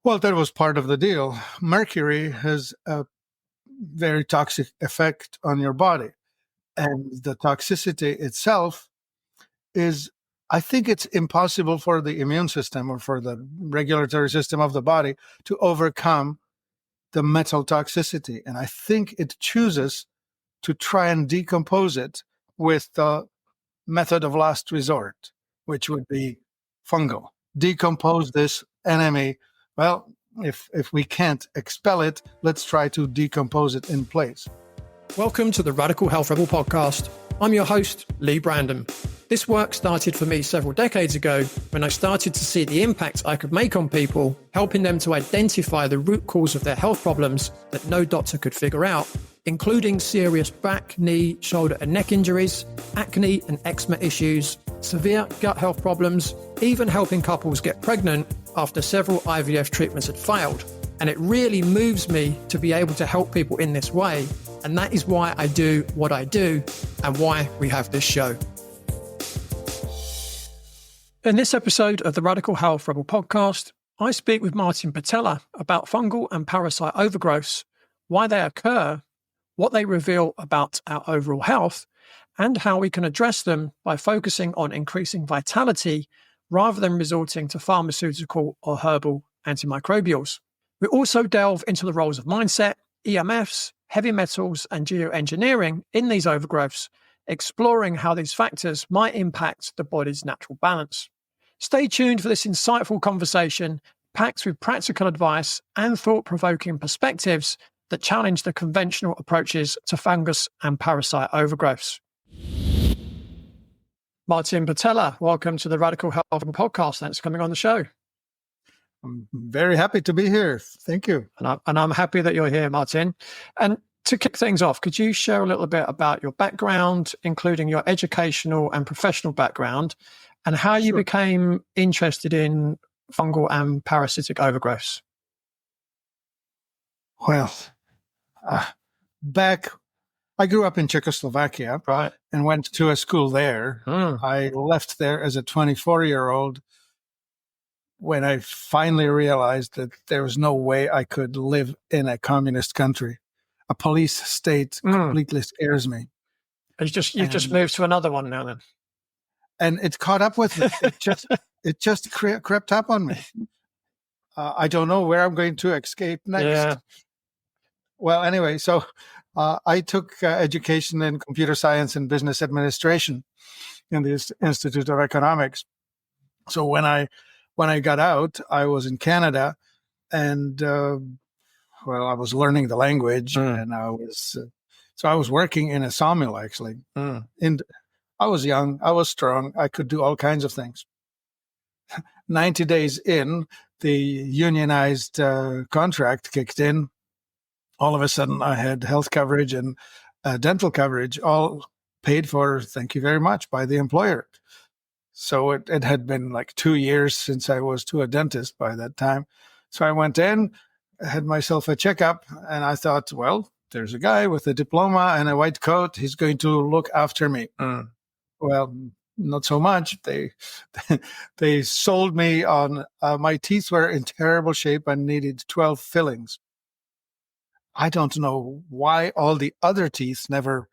Well, that was part of the deal. Mercury has a very toxic effect on your body. And the toxicity itself is, I think it's impossible for the immune system or for the regulatory system of the body to overcome the metal toxicity. And I think it chooses to try and decompose it with the method of last resort, which would be fungal. Decompose this enemy. Well, if we can't expel it, let's try to decompose it in place. Welcome to the Radical Health Rebel podcast. I'm your host, Lee Brandon. This work started for me several decades ago when I started to see the impact I could make on people, helping them to identify the root cause of their health problems that no doctor could figure out, including serious back, knee, shoulder and neck injuries, acne and eczema issues, severe gut health problems, even helping couples get pregnant after several IVF treatments had failed. And it really moves me to be able to help people in this way. And that is why I do what I do and why we have this show. In this episode of the Radical Health Rebel podcast, I speak with Martin Pytela about fungal and parasite overgrowths, why they occur, what they reveal about our overall health, and how we can address them by focusing on increasing vitality rather than resorting to pharmaceutical or herbal antimicrobials. We also delve into the roles of mindset, EMFs, heavy metals, and geoengineering in these overgrowths, exploring how these factors might impact the body's natural balance. Stay tuned for this insightful conversation, packed with practical advice and thought-provoking perspectives that challenge the conventional approaches to fungus and parasite overgrowths. Martin Pytela, welcome to the Radical Health podcast. Thanks for coming on the show. I'm very happy to be here. Thank you. And I'm happy that you're here, Martin. And to kick things off, could you share a little bit about your background, including your educational and professional background, and how you became interested in fungal and parasitic overgrowths? Well, I grew up in Czechoslovakia, right, and went to a school there. I left there as a 24-year-old when I finally realized that there was no way I could live in a communist country. A police state completely scares me. You've just moved to another one now then. And it caught up with me. It just crept up on me. I don't know where I'm going to escape next. Yeah. Well, anyway, so I took education in computer science and business administration in the Institute of Economics. So when I got out, I was in Canada, and I was learning the language, and I was working in a sawmill actually. And I was young, I was strong, I could do all kinds of things. 90 days in, the unionized contract kicked in. All of a sudden, I had health coverage and dental coverage, all paid for, thank you very much, by the employer. So it had been like 2 years since I was to a dentist by that time. So I went in, had myself a checkup, and I thought, well, there's a guy with a diploma and a white coat. He's going to look after me. Well, not so much. They sold me on my teeth were in terrible shape and needed 12 fillings. I don't know why all the other teeth never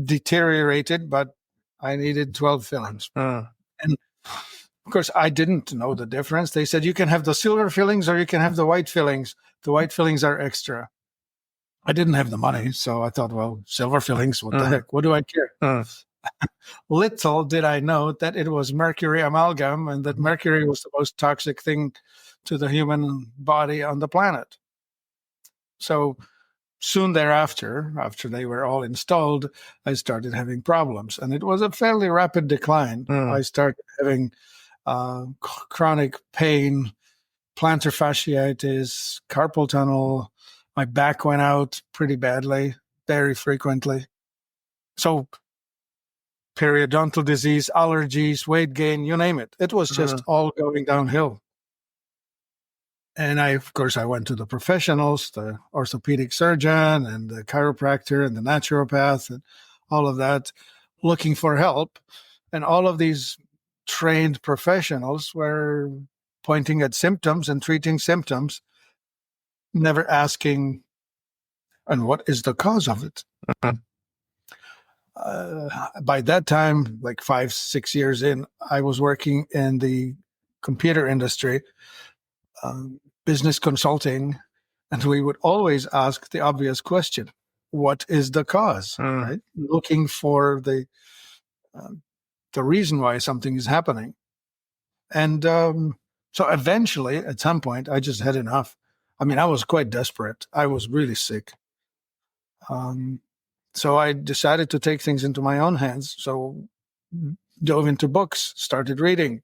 deteriorated, but I needed 12 fillings. And of course, I didn't know the difference. They said, you can have the silver fillings or you can have the white fillings. The white fillings are extra. I didn't have the money, so I thought, well, silver fillings, what the heck? What do I care? Little did I know that it was mercury amalgam and that mercury was the most toxic thing to the human body on the planet. So soon thereafter, after they were all installed, I started having problems. And it was a fairly rapid decline. I started having chronic pain, plantar fasciitis, carpal tunnel. My back went out pretty badly, very frequently. So periodontal disease, allergies, weight gain, you name it. It was just all going downhill. And I went to the professionals, the orthopedic surgeon and the chiropractor and the naturopath and all of that, looking for help. And all of these trained professionals were pointing at symptoms and treating symptoms, never asking, and what is the cause of it? Mhm. By that time, like 5-6 years in, I was working in the computer industry, business consulting, and we would always ask the obvious question: what is the cause? Right? Looking for the reason why something is happening. And so eventually, at some point, I just had enough. I mean, I was quite desperate. I was really sick. So I decided to take things into my own hands. So dove into books, started reading.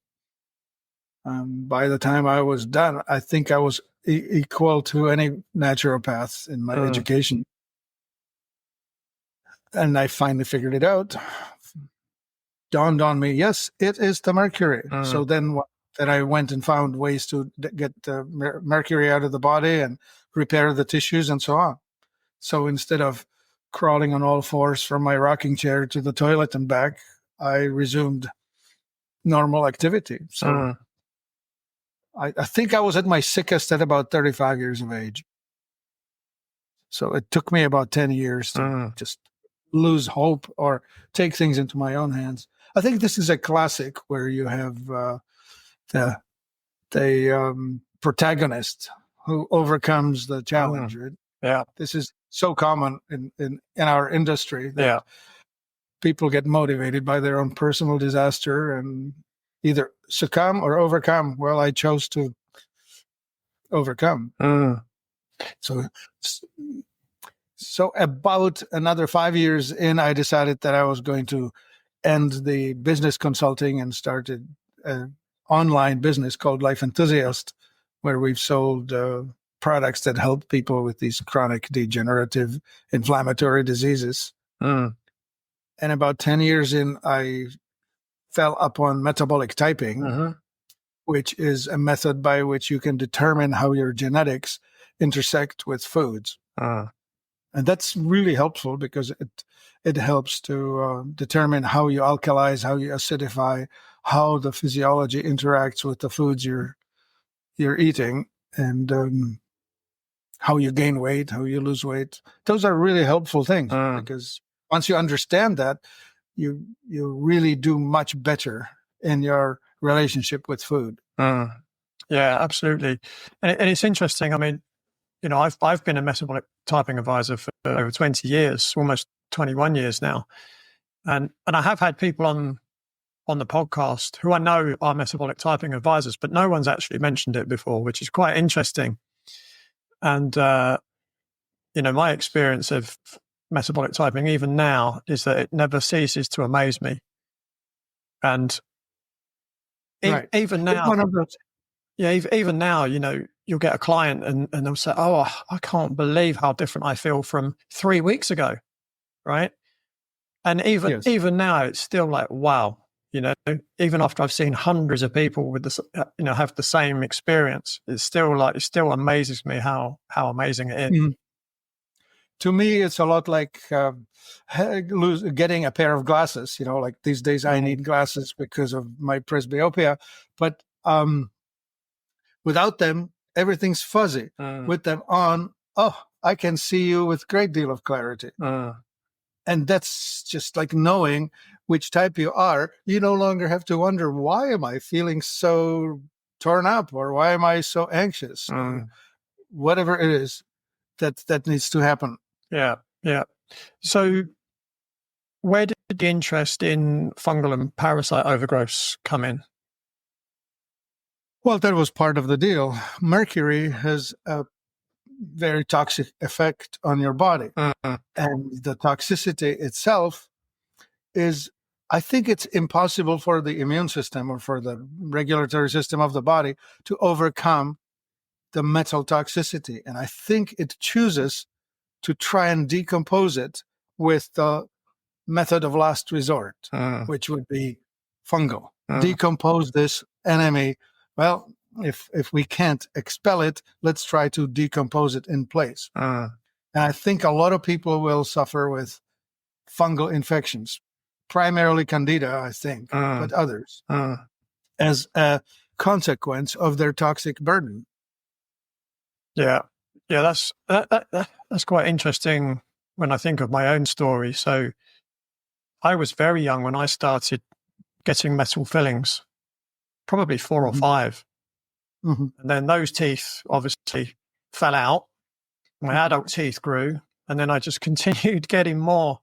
By the time I was done, I think I was equal to any naturopath in my education. And I finally figured it out. Dawned on me, yes, it is the mercury. So then I went and found ways to get the mercury out of the body and repair the tissues and so on. So instead of crawling on all fours from my rocking chair to the toilet and back, I resumed normal activity. So I think I was at my sickest at about 35 years of age. So it took me about 10 years to just lose hope or take things into my own hands. I think this is a classic where you have the protagonist who overcomes the challenge. Right? Yeah. This is so common in our industry that people get motivated by their own personal disaster and either succumb or overcome. Well, I chose to overcome. So about another 5 years in, I decided that I was going to end the business consulting and started an online business called Life Enthusiast, where we've sold products that help people with these chronic degenerative inflammatory diseases. And about 10 years in, I fell upon metabolic typing, which is a method by which you can determine how your genetics intersect with foods. And that's really helpful because it helps to determine how you alkalize, how you acidify, how the physiology interacts with the foods you're eating, and how you gain weight, how you lose weight. Those are really helpful things because once you understand that, you really do much better in your relationship with food. Yeah, absolutely. And it's interesting. I mean, you know, I've been a metabolic typing advisor for over 20 years, almost 21 years now. And I have had people on the podcast who I know are metabolic typing advisors, but no one's actually mentioned it before, which is quite interesting. And, you know, my experience of metabolic typing, even now, is that it never ceases to amaze me. And even now, even now, you know, you'll get a client and they'll say, oh, I can't believe how different I feel from 3 weeks ago. Right. And even now, it's still like, wow, you know, even after I've seen hundreds of people with this, you know, have the same experience, it still amazes me how amazing it is. To me, it's a lot like getting a pair of glasses. You know, like these days I need glasses because of my presbyopia, but without them, everything's fuzzy. With them on, I can see you with a great deal of clarity. And that's just like knowing which type you are. You no longer have to wonder, why am I feeling so torn up, or why am I so anxious? Whatever it is that needs to happen. Yeah. So where did the interest in fungal and parasite overgrowths come in? Well, that was part of the deal. Mercury has a very toxic effect on your body. And the toxicity itself is, I think it's impossible for the immune system or for the regulatory system of the body to overcome the metal toxicity. And I think it chooses to try and decompose it with the method of last resort, which would be fungal. Decompose this enemy. Well, if we can't expel it, let's try to decompose it in place. And I think a lot of people will suffer with fungal infections, primarily candida, I think, but others. As a consequence of their toxic burden. Yeah. That's quite interesting when I think of my own story. So I was very young when I started getting metal fillings, probably 4 or 5. Mm-hmm. And then those teeth obviously fell out. My adult teeth grew, and then I just continued getting more,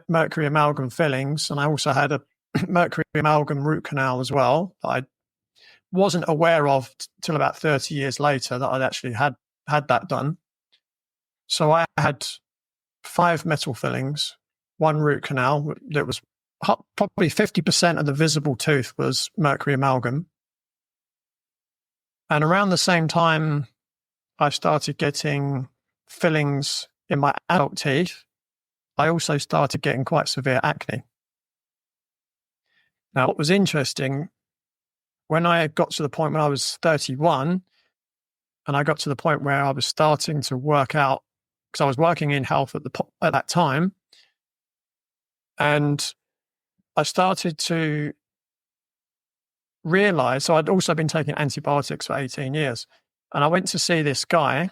mercury amalgam fillings. And I also had a mercury amalgam root canal as well that I wasn't aware of till about 30 years later that I'd actually had that done. So I had 5 metal fillings, 1 root canal that was probably 50% of the visible tooth was mercury amalgam. And around the same time, I started getting fillings in my adult teeth. I also started getting quite severe acne. Now, what was interesting, when I got to the point when I was 31, and I got to the point where I was starting to work out, because I was working in health at that time, and I started to realize, so I'd also been taking antibiotics for 18 years, and I went to see this guy,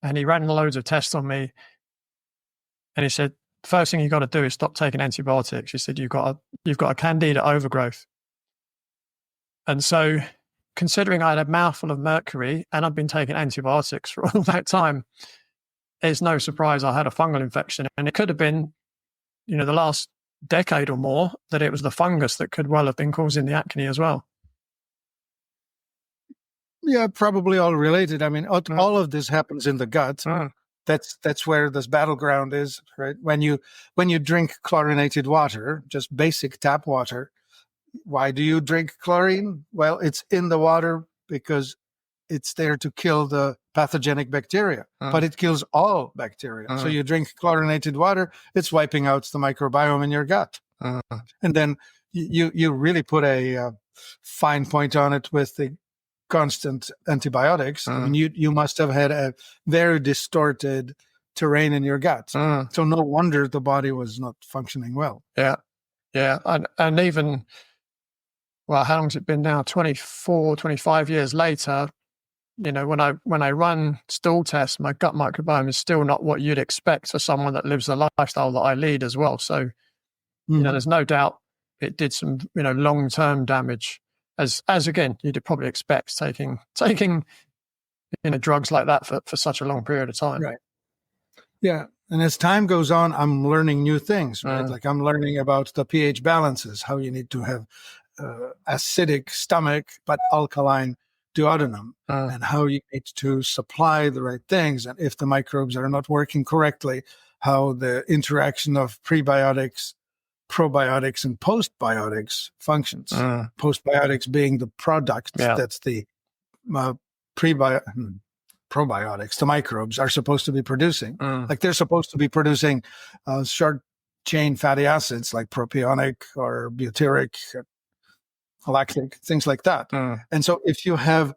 and he ran loads of tests on me, and he said, first thing you got to do is stop taking antibiotics. He said, you've got a candida overgrowth. And so, considering I had a mouthful of mercury and I'd been taking antibiotics for all that time, it's no surprise I had a fungal infection. And it could have been, the last decade or more, that it was the fungus that could well have been causing the acne as well. Yeah, probably all related. I mean, all of this happens in the gut. That's where this battleground is, right? When you drink chlorinated water, just basic tap water, why do you drink chlorine? Well, it's in the water because it's there to kill the pathogenic bacteria, but it kills all bacteria. So you drink chlorinated water, it's wiping out the microbiome in your gut. And then you really put a fine point on it with the constant antibiotics. I mean, you must have had a very distorted terrain in your gut. So no wonder the body was not functioning well. Yeah. And even, well, how long has it been now? 24, 25 years later, when I run stool tests, my gut microbiome is still not what you'd expect for someone that lives the lifestyle that I lead as well. So, there's no doubt it did some, long-term damage. As again, you'd probably expect taking drugs like that for such a long period of time. Right. Yeah. And as time goes on, I'm learning new things, right? Like I'm learning about the pH balances, how you need to have acidic stomach, but alkaline duodenum, and how you need to supply the right things. And if the microbes are not working correctly, how the interaction of prebiotics, probiotics, and postbiotics functions. Postbiotics being the product that's the probiotics, the microbes are supposed to be producing. Like they're supposed to be producing short chain fatty acids like propionic or butyric, lactic, things like that. And so if you have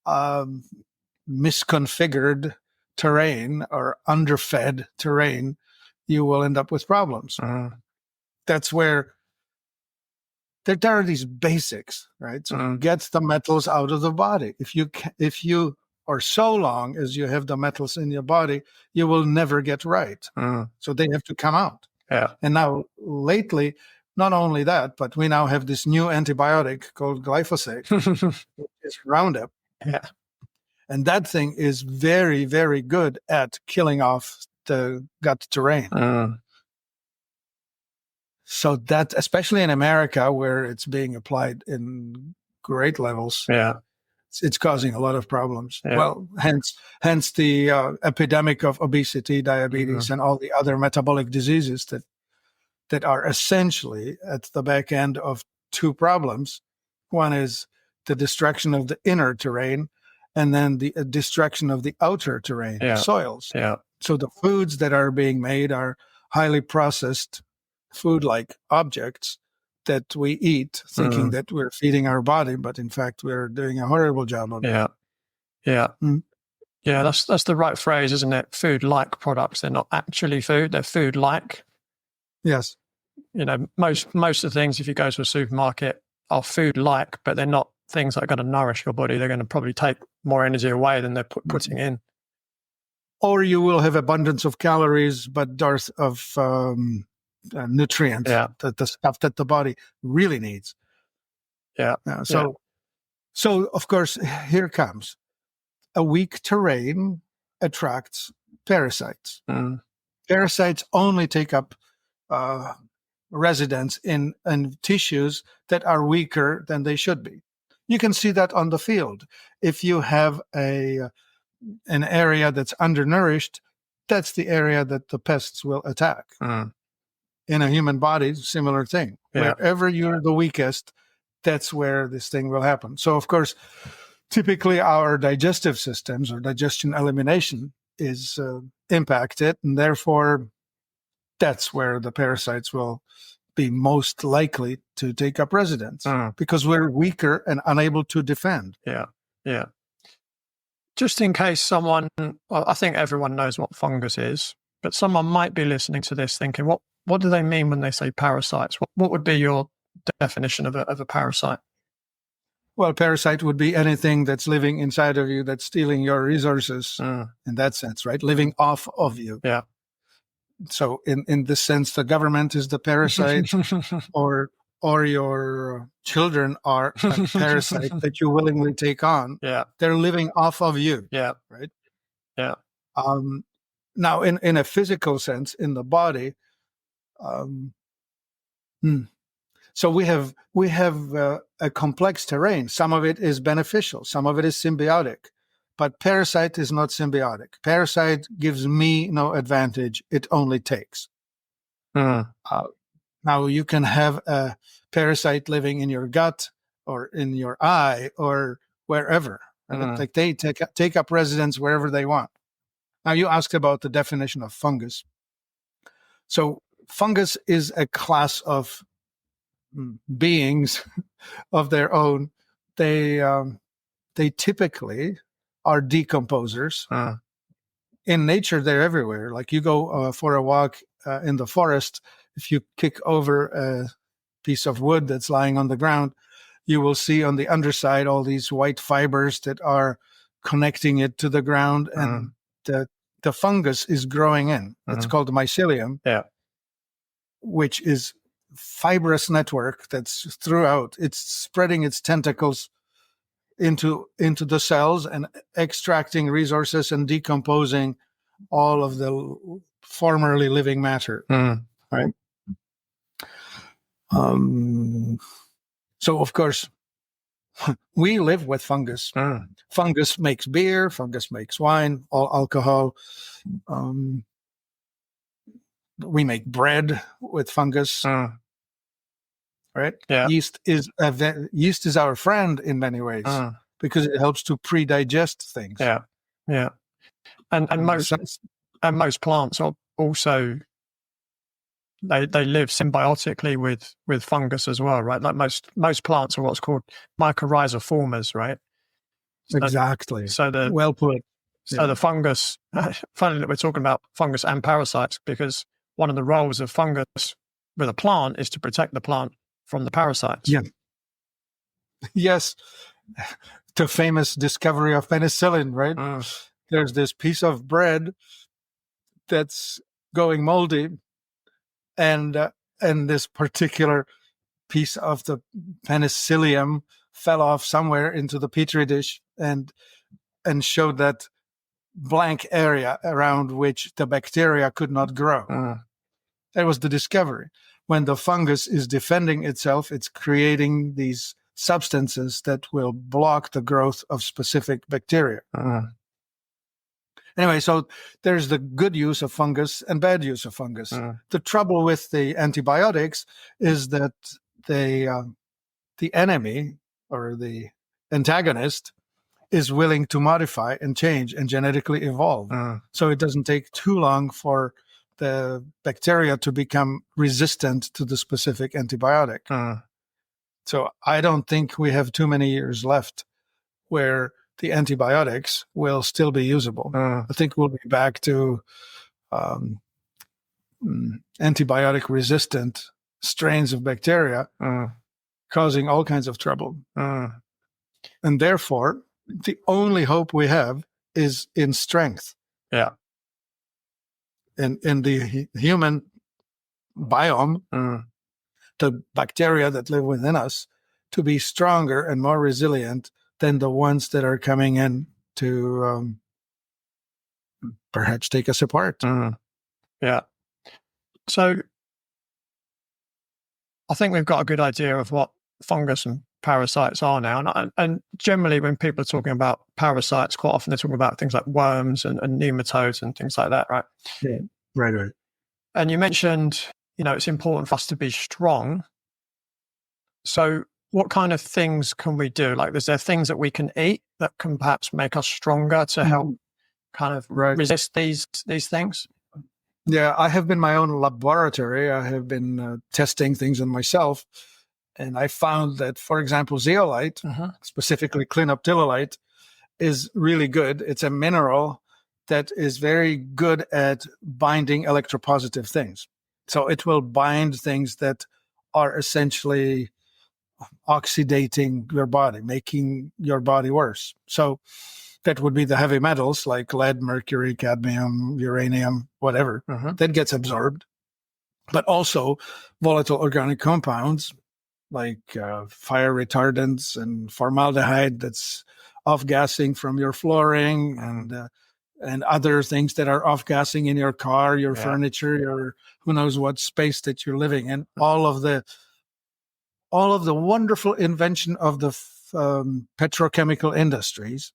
misconfigured terrain or underfed terrain, you will end up with problems. That's where there are these basics, right? So get the metals out of the body. If you or so long as you have the metals in your body, you will never get right. So they have to come out. Yeah. And now lately, not only that, but we now have this new antibiotic called glyphosate, which is Roundup. Yeah. And that thing is very, very good at killing off the gut terrain. So that, especially in America, where it's being applied in great levels, it's causing a lot of problems. Yeah. Well, hence the epidemic of obesity, diabetes, and all the other metabolic diseases that are essentially at the back end of 2 problems. One is the destruction of the inner terrain, and then the destruction of the outer terrain, soils. Yeah. So the foods that are being made are highly processed food-like objects that we eat, thinking that we're feeding our body, but in fact we're doing a horrible job of it. Yeah, that's the right phrase, isn't it? Food-like products. They're not actually food, they're food-like. Yes. Most of the things, if you go to a supermarket, are food-like, but they're not things that are going to nourish your body. They're going to probably take more energy away than they're putting in. Or you will have abundance of calories, but dearth of nutrients, the stuff that the body really needs. So of course, here comes a weak terrain attracts parasites. Parasites only take up residence in tissues that are weaker than they should be. You can see that on the field. If you have an area that's undernourished, that's the area that the pests will attack. In a human body, similar thing. Wherever you're the weakest, that's where this thing will happen. So, of course, typically our digestive systems or digestion elimination is impacted, and therefore that's where the parasites will be most likely to take up residence because we're weaker and unable to defend. Just in case someone, well, I think everyone knows what fungus is, but someone might be listening to this thinking, what do they mean when they say parasites? What would be your definition of a parasite? Well, parasite would be anything that's living inside of you that's stealing your resources in that sense, right? Living off of you. So in this sense, the government is the parasite or your children are a parasite that you willingly take on. They're living off of you. Right. Now in a physical sense, in the body, so we have a complex terrain. Some of it is beneficial, some of it is symbiotic, but parasite is not symbiotic. Parasite gives me no advantage; it only takes. Now you can have a parasite living in your gut or in your eye or wherever. Like they take up residence wherever they want. Now you asked about the definition of fungus. So fungus is a class of beings of their own. They typically are decomposers. In nature, they're everywhere. Like you go for a walk in the forest, if you kick over a piece of wood that's lying on the ground, you will see on the underside all these white fibers that are connecting it to the ground, and the fungus is growing in. It's called mycelium, which is fibrous network that's throughout. It's spreading its tentacles into the cells and extracting resources and decomposing all of the formerly living matter. Right. So of course we live with fungus. Fungus makes beer, fungus makes wine, all alcohol. We make bread with fungus. Right? Yeast is our friend in many ways because it helps to pre-digest things. And most plants are also they live symbiotically with fungus as well, right? Like most plants are what's called mycorrhizoformers, right? Exactly. Well put. So the fungus, funny that we're talking about fungus and parasites, because one of the roles of fungus with a plant is to protect the plant from the parasites. Yes. The famous discovery of penicillin, right? There's this piece of bread that's going moldy, and this particular piece of the penicillium fell off somewhere into the petri dish and showed that blank area around which the bacteria could not grow. That was the discovery. When the fungus is defending itself, it's creating these substances that will block the growth of specific bacteria. Anyway, so there's the good use of fungus and bad use of fungus. The trouble with the antibiotics is that the enemy or the antagonist is willing to modify and change and genetically evolve. So it doesn't take too long for the bacteria to become resistant to the specific antibiotic. So I don't think we have too many years left where the antibiotics will still be usable. I think we'll be back to antibiotic-resistant strains of bacteria causing all kinds of trouble. And therefore, the only hope we have is in strength. Yeah. In the human biome, the bacteria that live within us, to be stronger and more resilient than the ones that are coming in to perhaps take us apart. Yeah. So I think we've got a good idea of what fungus and parasites are now. And generally, when people are talking about parasites, quite often they're talking about things like worms and nematodes and things like that, right? Yeah. Right. And you mentioned, it's important for us to be strong. So what kind of things can we do? Like, is there things that we can eat that can perhaps make us stronger to help kind of resist these things? Yeah, I have been my own laboratory. I have been testing things on myself. And I found that, for example, zeolite, specifically clinoptilolite, is really good. It's a mineral that is very good at binding electropositive things. So it will bind things that are essentially oxidating your body, making your body worse. So that would be the heavy metals like lead, mercury, cadmium, uranium, whatever, that gets absorbed. But also volatile organic compounds like fire retardants and formaldehyde that's off-gassing from your flooring and other things that are off-gassing in your car, your furniture, your who knows what space that you're living in. All of the wonderful invention of the petrochemical industries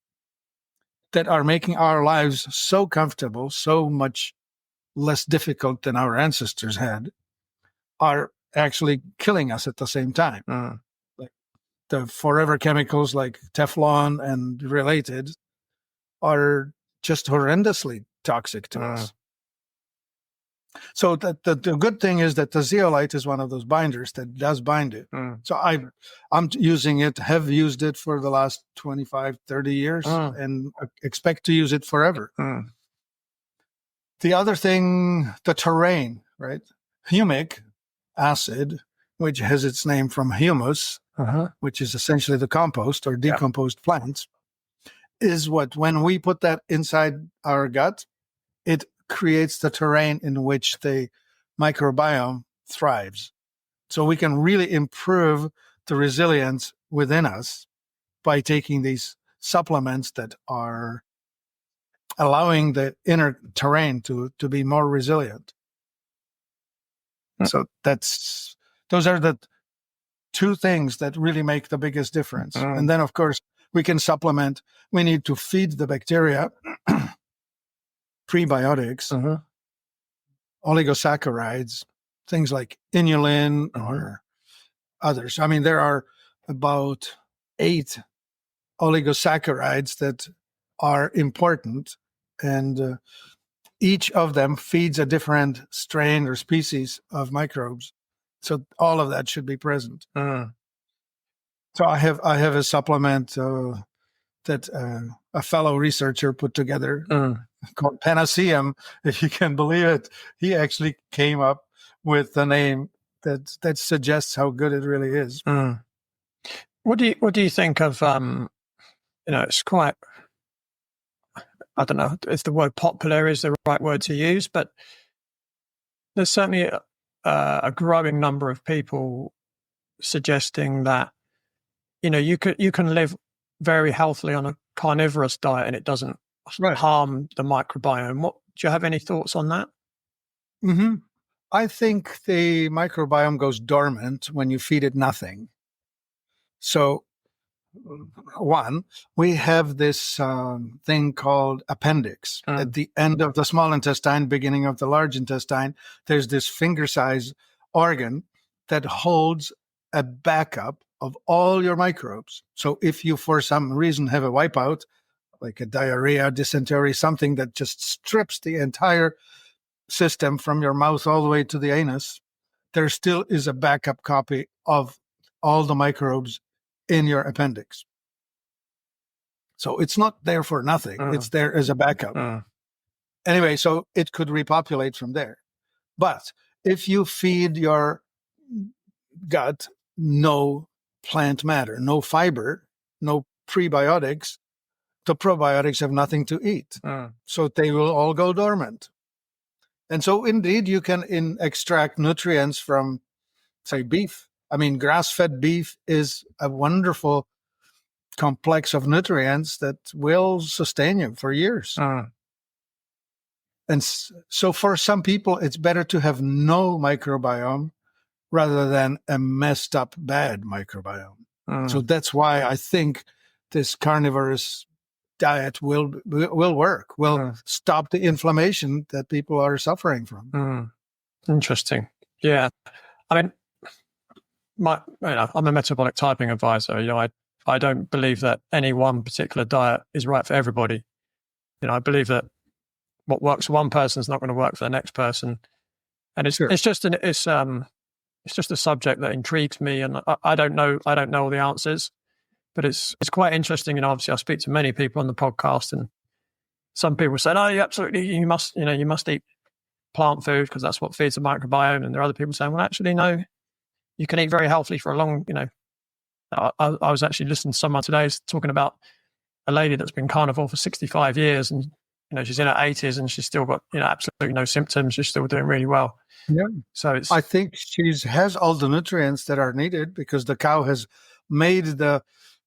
that are making our lives so comfortable, so much less difficult than our ancestors had, are actually killing us at the same time. Like the forever chemicals like Teflon and related are just horrendously toxic to us. So the good thing is that the zeolite is one of those binders that does bind it. So I'm using it, have used it for the last 25, 30 years and expect to use it forever. The other thing, the terrain, right? Humic acid, which has its name from humus, which is essentially the compost or decomposed plants, is what, when we put that inside our gut, it creates the terrain in which the microbiome thrives. So we can really improve the resilience within us by taking these supplements that are allowing the inner terrain to be more resilient. So those are the two things that really make the biggest difference. And then, of course, we can supplement. We need to feed the bacteria prebiotics, oligosaccharides, things like inulin or others. I mean, there are about 8 oligosaccharides that are important, and each of them feeds a different strain or species of microbes. So all of that should be present. So I have a supplement that a fellow researcher put together called Panaceum, if you can believe it. He actually came up with the name that suggests how good it really is. What do you think of it's quite, I don't know if the word popular is the right word to use, but there's certainly a growing number of people suggesting that you can live very healthily on a carnivorous diet and it doesn't harm the microbiome. Do you have any thoughts on that? I think the microbiome goes dormant when you feed it nothing. So, one, we have this thing called appendix. At the end of the small intestine, beginning of the large intestine, there's this finger-sized organ that holds a backup of all your microbes. So if you, for some reason, have a wipeout, like a diarrhea, dysentery, something that just strips the entire system from your mouth all the way to the anus, there still is a backup copy of all the microbes in your appendix. So it's not there for nothing. It's there as a backup. Anyway, so it could repopulate from there. But if you feed your gut no plant matter, no fiber, no prebiotics, the probiotics have nothing to eat. So they will all go dormant. And so indeed, you can extract nutrients from, say, beef. I mean, grass-fed beef is a wonderful complex of nutrients that will sustain you for years. And so for some people, it's better to have no microbiome rather than a messed up bad microbiome. So that's why I think this carnivorous diet will work, will stop the inflammation that people are suffering from. Interesting. Yeah. I mean, I'm a metabolic typing advisor. I don't believe that any one particular diet is right for everybody. I believe that what works for one person is not going to work for the next person. And it's just a subject that intrigues me, and I don't know all the answers, but it's quite interesting. Obviously I speak to many people on the podcast, and some people say, "Oh, you must eat plant food because that's what feeds the microbiome." And there are other people saying, "Well, actually, no, you can eat very healthily for a long." I was actually listening to someone today talking about a lady that's been carnivore for 65 years, and she's in her 80s and she's still got absolutely no symptoms. She's still doing really well. Yeah. So I think she has all the nutrients that are needed because the cow has made the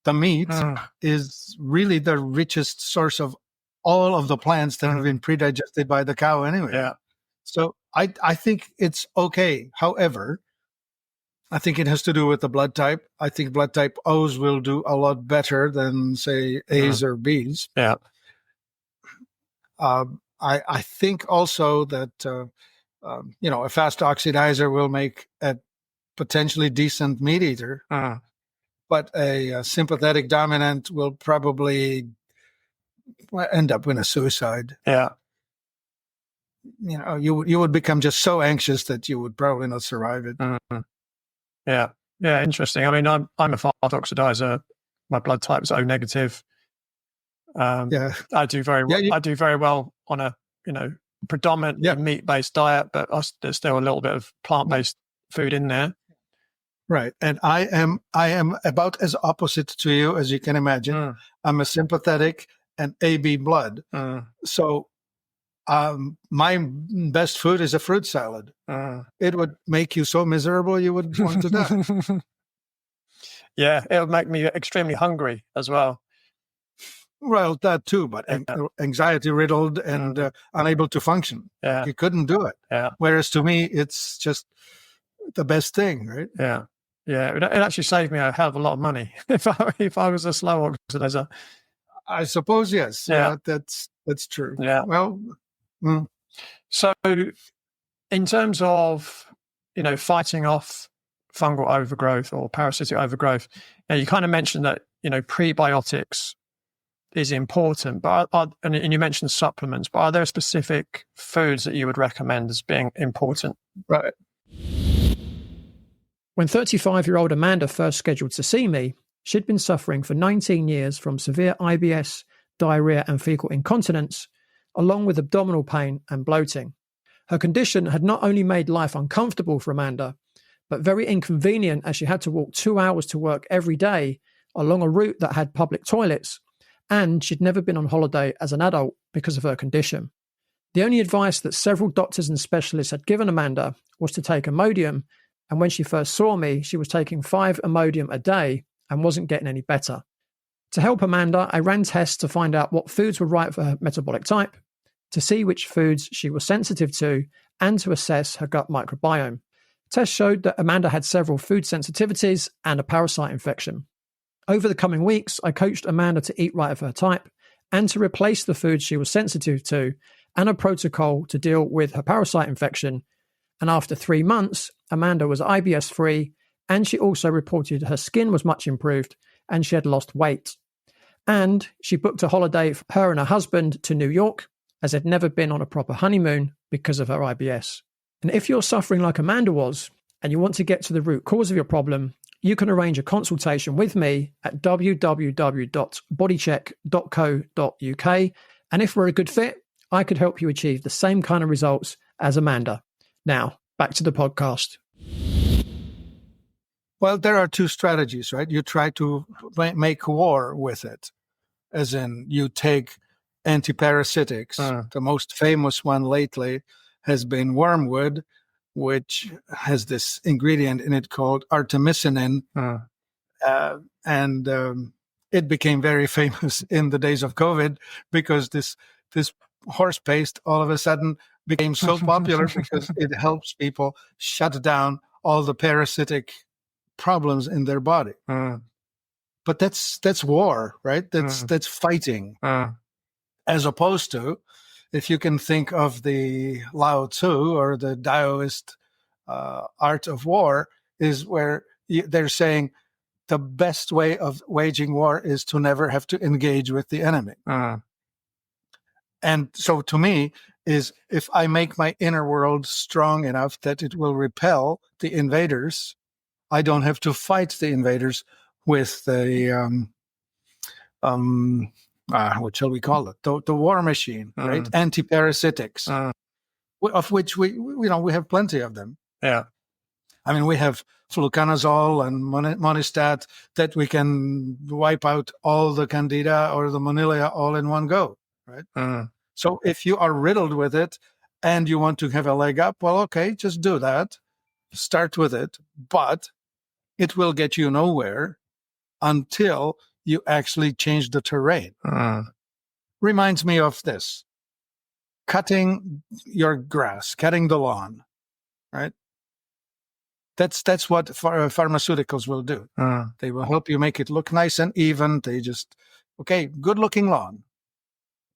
meat is really the richest source of all of the plants that have been pre-digested by the cow anyway. Yeah. So I think it's okay. However, I think it has to do with the blood type. I think blood type O's will do a lot better than, say, A's or B's. Yeah. I think also that, a fast oxidizer will make a potentially decent meat eater, but a sympathetic dominant will probably end up in a suicide. Yeah. You would become just so anxious that you would probably not survive it. Yeah. Yeah. Interesting. I mean, I'm a fast oxidizer. My blood type is O negative. I do very well on a predominantly meat-based diet, but there's still a little bit of plant-based food in there. Right, and I am about as opposite to you as you can imagine. I'm a sympathetic and AB blood, so my best food is a fruit salad. It would make you so miserable you would want to die. Yeah, it would make me extremely hungry as well. Well, that too, but anxiety riddled and unable to function. Yeah. You couldn't do it. Yeah. Whereas to me, it's just the best thing, right? Yeah. Yeah. It actually saved me a hell of a lot of money if I was a slow oxidizer. I suppose, yes. Yeah. That's true. Yeah. Well, so in terms of, fighting off fungal overgrowth or parasitic overgrowth, you kind of mentioned that, prebiotics is important, but and you mentioned supplements, but are there specific foods that you would recommend as being important? Right. When 35-year-old Amanda first scheduled to see me, she'd been suffering for 19 years from severe IBS, diarrhea and fecal incontinence, along with abdominal pain and bloating. Her condition had not only made life uncomfortable for Amanda, but very inconvenient as she had to walk 2 hours to work every day along a route that had public toilets, and she'd never been on holiday as an adult because of her condition. The only advice that several doctors and specialists had given Amanda was to take Imodium, and when she first saw me, she was taking 5 Imodium a day and wasn't getting any better. To help Amanda, I ran tests to find out what foods were right for her metabolic type, to see which foods she was sensitive to, and to assess her gut microbiome. Tests showed that Amanda had several food sensitivities and a parasite infection. Over the coming weeks, I coached Amanda to eat right of her type and to replace the foods she was sensitive to, and a protocol to deal with her parasite infection. And after 3 months, Amanda was IBS-free, and she also reported her skin was much improved and she had lost weight. And she booked a holiday for her and her husband to New York, as they'd never been on a proper honeymoon because of her IBS. And if you're suffering like Amanda was, and you want to get to the root cause of your problem, you can arrange a consultation with me at www.bodycheck.co.uk. And if we're a good fit, I could help you achieve the same kind of results as Amanda. Now, back to the podcast. Well, there are two strategies, right? You try to make war with it, as in you take antiparasitics. The most famous one lately has been wormwood, which has this ingredient in it called artemisinin. And it became very famous in the days of COVID because this horse paste all of a sudden became so popular because it helps people shut down all the parasitic problems in their body. But that's war, right? That's fighting. As opposed to, if you can think of the Lao Tzu or the Taoist art of war, is where they're saying the best way of waging war is to never have to engage with the enemy. And so to me is, if I make my inner world strong enough that it will repel the invaders, I don't have to fight the invaders with the, what shall we call it? The war machine, right? Antiparasitics, of which we have plenty of them. Yeah. I mean, we have fluconazole and monistat that we can wipe out all the candida or the monillia all in one go, right? So if you are riddled with it and you want to have a leg up, well, okay, just do that. Start with it, but it will get you nowhere until you actually change the terrain. Reminds me of this: cutting your grass, cutting the lawn, right? That's what pharmaceuticals will do. They will help you make it look nice and even. They just, okay, good looking lawn.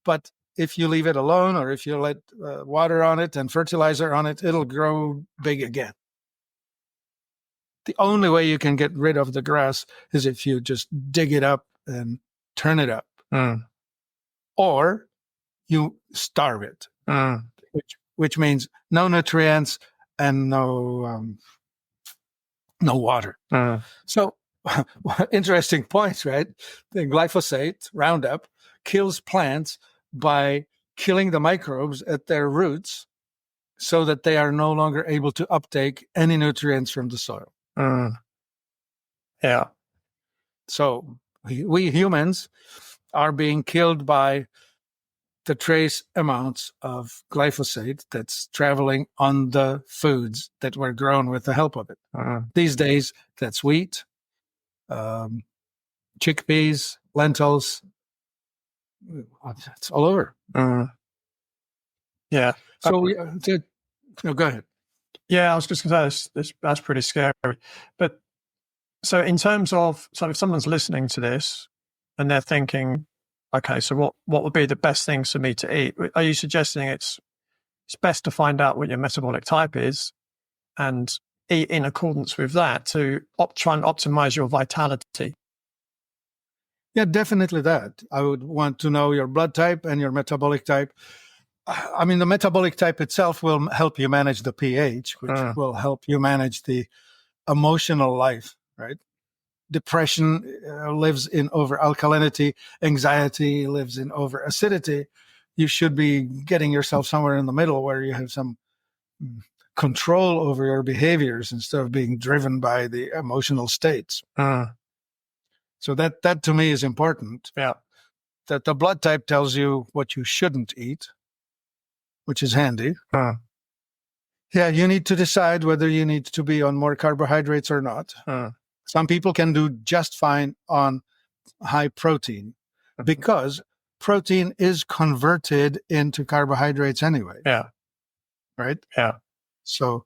But if you leave it alone, or if you let water on it and fertilizer on it, it'll grow big again. The only way you can get rid of the grass is if you just dig it up and turn it up. Or you starve it, which means no nutrients and no water. So interesting points, right? The glyphosate, Roundup, kills plants by killing the microbes at their roots so that they are no longer able to uptake any nutrients from the soil. Yeah. So we humans are being killed by the trace amounts of glyphosate that's traveling on the foods that were grown with the help of it. These days, that's wheat, chickpeas, lentils. It's all over. Yeah. So go ahead. Yeah, I was just going to say that's pretty scary. But so in terms of, so if someone's listening to this and they're thinking, okay, so what would be the best things for me to eat? Are you suggesting it's best to find out what your metabolic type is and eat in accordance with that to try and optimize your vitality? Yeah, definitely that. I would want to know your blood type and your metabolic type. I mean, the metabolic type itself will help you manage the pH, which will help you manage the emotional life, right? Depression lives in over alkalinity. Anxiety lives in over acidity. You should be getting yourself somewhere in the middle where you have some control over your behaviors instead of being driven by the emotional states. So that to me is important. Yeah. That the blood type tells you what you shouldn't eat, which is handy. Yeah, you need to decide whether you need to be on more carbohydrates or not. Some people can do just fine on high protein because protein is converted into carbohydrates anyway. Yeah. Right? Yeah. So,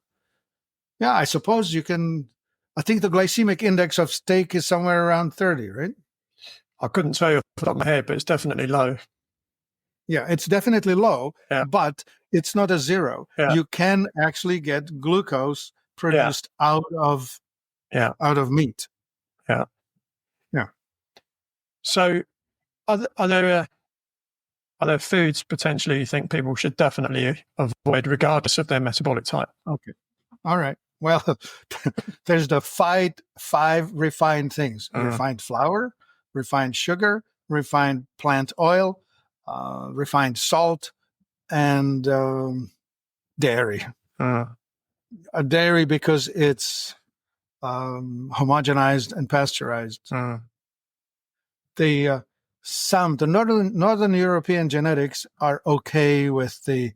yeah, I suppose you can. I think the glycemic index of steak is somewhere around 30, right? I couldn't tell you off the top of my head, but it's definitely low. Yeah, it's definitely low, but it's not a zero. Yeah. You can actually get glucose produced out of meat. Yeah. Yeah. So are there foods potentially you think people should definitely avoid regardless of their metabolic type? Okay. All right. Well, there's the five refined things: refined flour, refined sugar, refined plant oil, refined salt, and dairy. Dairy because it's homogenized and pasteurized. Mm. The northern European genetics are okay with the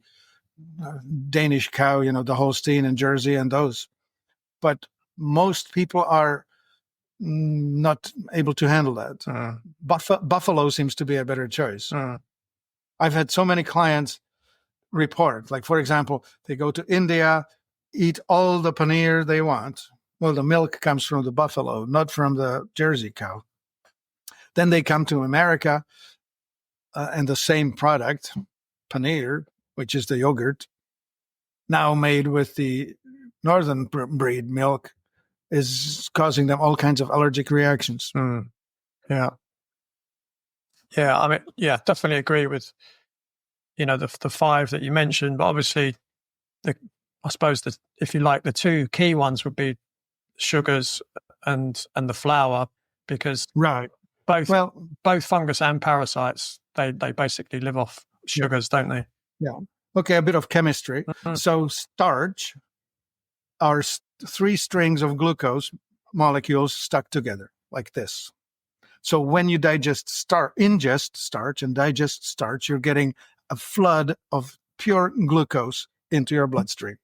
Danish cow, the Holstein and Jersey and those, but most people are not able to handle that. Mm. Buffalo seems to be a better choice. Mm. I've had so many clients report, like, for example, they go to India, eat all the paneer they want. Well, the milk comes from the buffalo, not from the Jersey cow. Then they come to America and the same product, paneer, which is the yogurt, now made with the northern breed milk, is causing them all kinds of allergic reactions. Mm. Yeah. Yeah, I mean, yeah, definitely agree with, the five that you mentioned, but obviously I suppose that if you like, the two key ones would be sugars and the flour, because Right. both fungus and parasites, they basically live off sugars, don't they? Yeah. Okay, a bit of chemistry. Mm-hmm. So starch are three strings of glucose molecules stuck together like this. So when you ingest starch and digest starch, you're getting a flood of pure glucose into your bloodstream.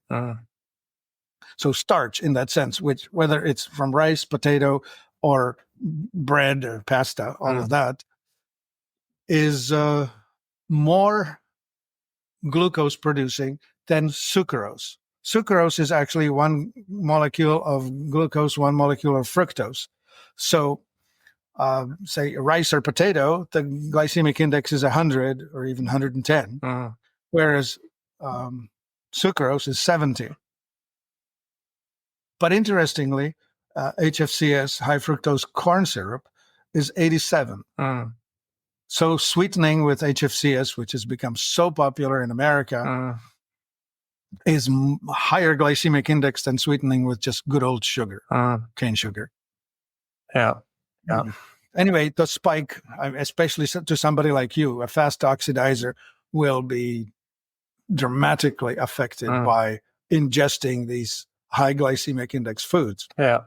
So starch, in that sense, which whether it's from rice, potato, or bread or pasta, all of that, is more glucose producing than sucrose. Sucrose is actually one molecule of glucose, one molecule of fructose. So say rice or potato, the glycemic index is 100 or even 110, whereas sucrose is 70. But interestingly, HFCS, high fructose corn syrup, is 87. So sweetening with HFCS, which has become so popular in America, is higher glycemic index than sweetening with just good old sugar, cane sugar. Yeah. Anyway, the spike, especially to somebody like you, a fast oxidizer, will be dramatically affected by ingesting these high glycemic index foods. Yeah.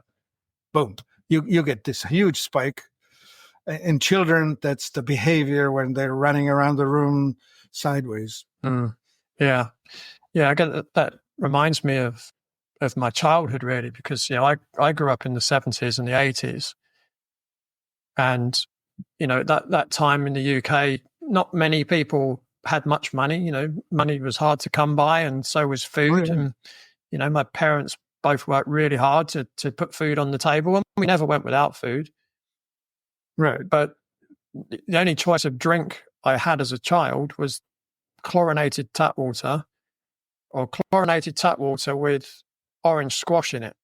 Boom. You get this huge spike. In children, that's the behavior when they're running around the room sideways. Yeah. Yeah, I get that reminds me of my childhood, really, because, I grew up in the 70s and the 80s. And, that time in the UK, not many people had much money. Money was hard to come by, and so was food. And, my parents both worked really hard to put food on the table, and we never went without food. Right. But the only choice of drink I had as a child was chlorinated tap water, or chlorinated tap water with orange squash in it.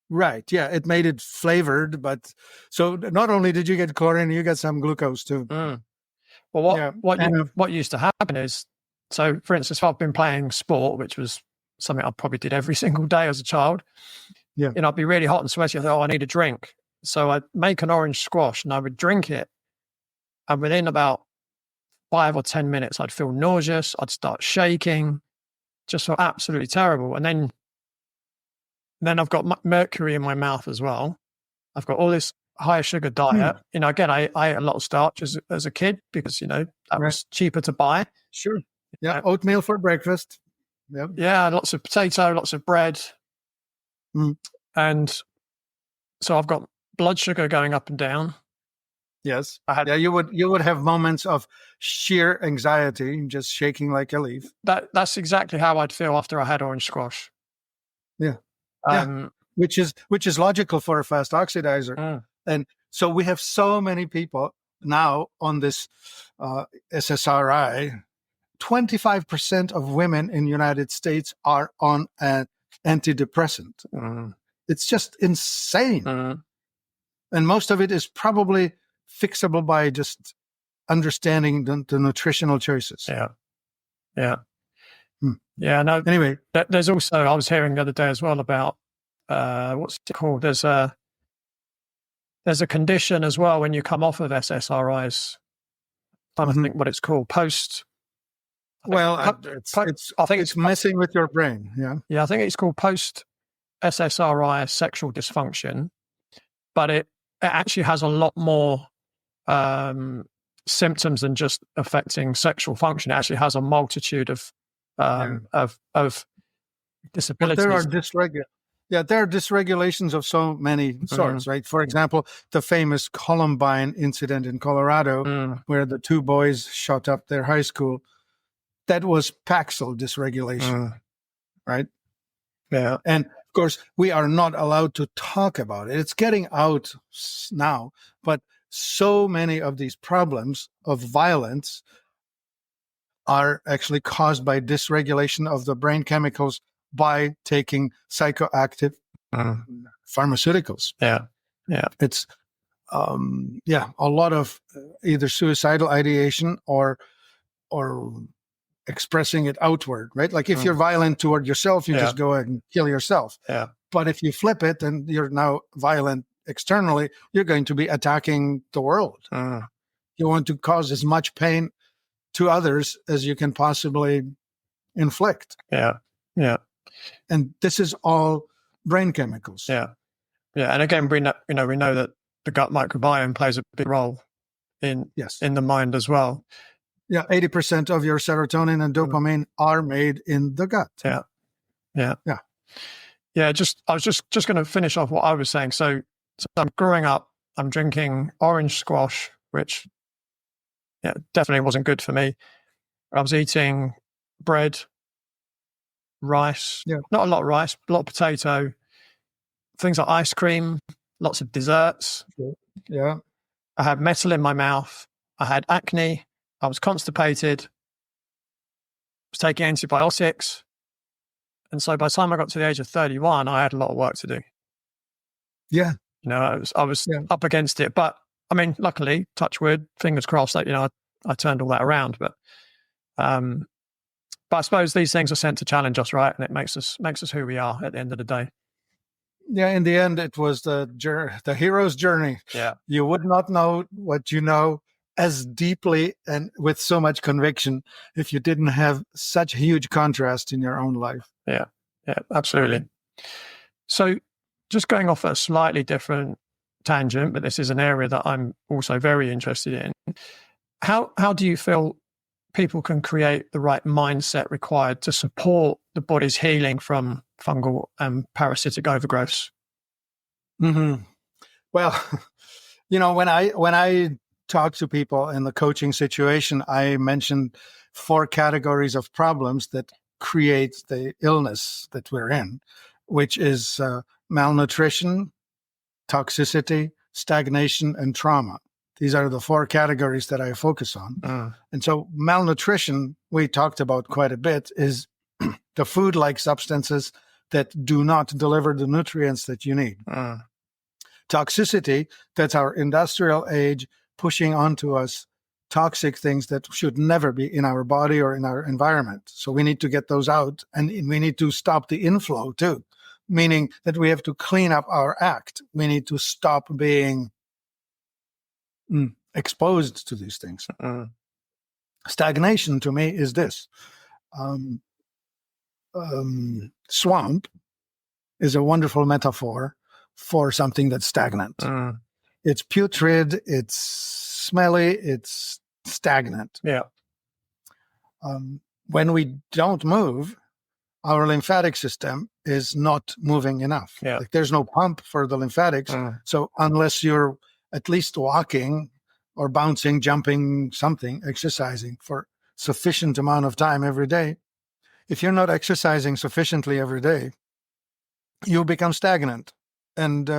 Right. Yeah. It made it flavored, but so not only did you get chlorine, you got some glucose too. Well, what used to happen is, so for instance, if I've been playing sport, which was something I probably did every single day as a child, I'd be really hot and sweaty. I thought, I need a drink. So I'd make an orange squash and I would drink it. And within about 5 or 10 minutes, I'd feel nauseous. I'd start shaking, just felt absolutely terrible. And then I've got mercury in my mouth as well. I've got all this high sugar diet. Again, I ate a lot of starch as a kid because, that was cheaper to buy. Sure. Yeah. Oatmeal for breakfast. Yep. Yeah. Lots of potato, lots of bread. And so I've got blood sugar going up and down. Yes. You would have moments of sheer anxiety, just shaking like a leaf. That's exactly how I'd feel after I had orange squash. Yeah. Which is logical for a fast oxidizer. And so we have so many people now on this SSRI. 25% of women in the United States are on an antidepressant. It's just insane. And most of it is probably fixable by just understanding the nutritional choices. Yeah. No. Anyway, there's also, I was hearing the other day as well about what's it called? There's a condition as well when you come off of SSRIs. I don't think what it's called. I think it's messing with your brain. Yeah. Yeah, I think it's called SSRI, sexual dysfunction, but it actually has a lot more symptoms than just affecting sexual function. It actually has a multitude of disabilities. There are dysregulations of so many sorts, right? For example, the famous Columbine incident in Colorado, where the 2 boys shot up their high school, that was Paxil dysregulation, right? Yeah. And of course, we are not allowed to talk about it. It's getting out now, but so many of these problems of violence are actually caused by dysregulation of the brain chemicals by taking psychoactive pharmaceuticals. Yeah. It's a lot of either suicidal ideation or expressing it outward, right? Like if you're violent toward yourself, you just go and kill yourself. Yeah. But if you flip it and you're now violent externally, you're going to be attacking the world. You want to cause as much pain to others as you can possibly inflict. Yeah. And this is all brain chemicals. Yeah. And again, we know that the gut microbiome plays a big role in the mind as well. Yeah, 80% of your serotonin and dopamine are made in the gut. Yeah. I was just going to finish off what I was saying. So I'm growing up, I'm drinking orange squash, which definitely wasn't good for me. I was eating bread, rice, not a lot of rice, a lot of potato, things like ice cream, lots of desserts. Yeah. I had metal in my mouth. I had acne. I was constipated. I was taking antibiotics. And so by the time I got to the age of 31, I had a lot of work to do. Yeah. I was up against it. But I mean, luckily, touch wood, fingers crossed that, I turned all that around. But I suppose these things are sent to challenge us, right? And it makes us who we are at the end of the day. Yeah, in the end, it was the hero's journey. Yeah. You would not know what you know as deeply and with so much conviction if you didn't have such huge contrast in your own life. Yeah, absolutely. So just going off a slightly different tangent, but this is an area that I'm also very interested in. How do you feel people can create the right mindset required to support the body's healing from fungal and parasitic overgrowths? Mm-hmm. Well, when I talk to people in the coaching situation, I mentioned 4 categories of problems that create the illness that we're in, which is malnutrition, toxicity, stagnation, and trauma. These are the 4 categories that I focus on. And so malnutrition, we talked about quite a bit, is the food-like substances that do not deliver the nutrients that you need. Toxicity, that's our industrial age pushing onto us toxic things that should never be in our body or in our environment. So we need to get those out, and we need to stop the inflow too, meaning that we have to clean up our act. We need to stop being exposed to these things. Stagnation to me is this. Swamp is a wonderful metaphor for something that's stagnant. It's putrid, it's smelly, it's stagnant. Yeah. When we don't move, our lymphatic system is not moving enough. Yeah. Like there's no pump for the lymphatics. So unless you're at least walking or bouncing, jumping, something, exercising for sufficient amount of time every day, if you're not exercising sufficiently every day, you become stagnant and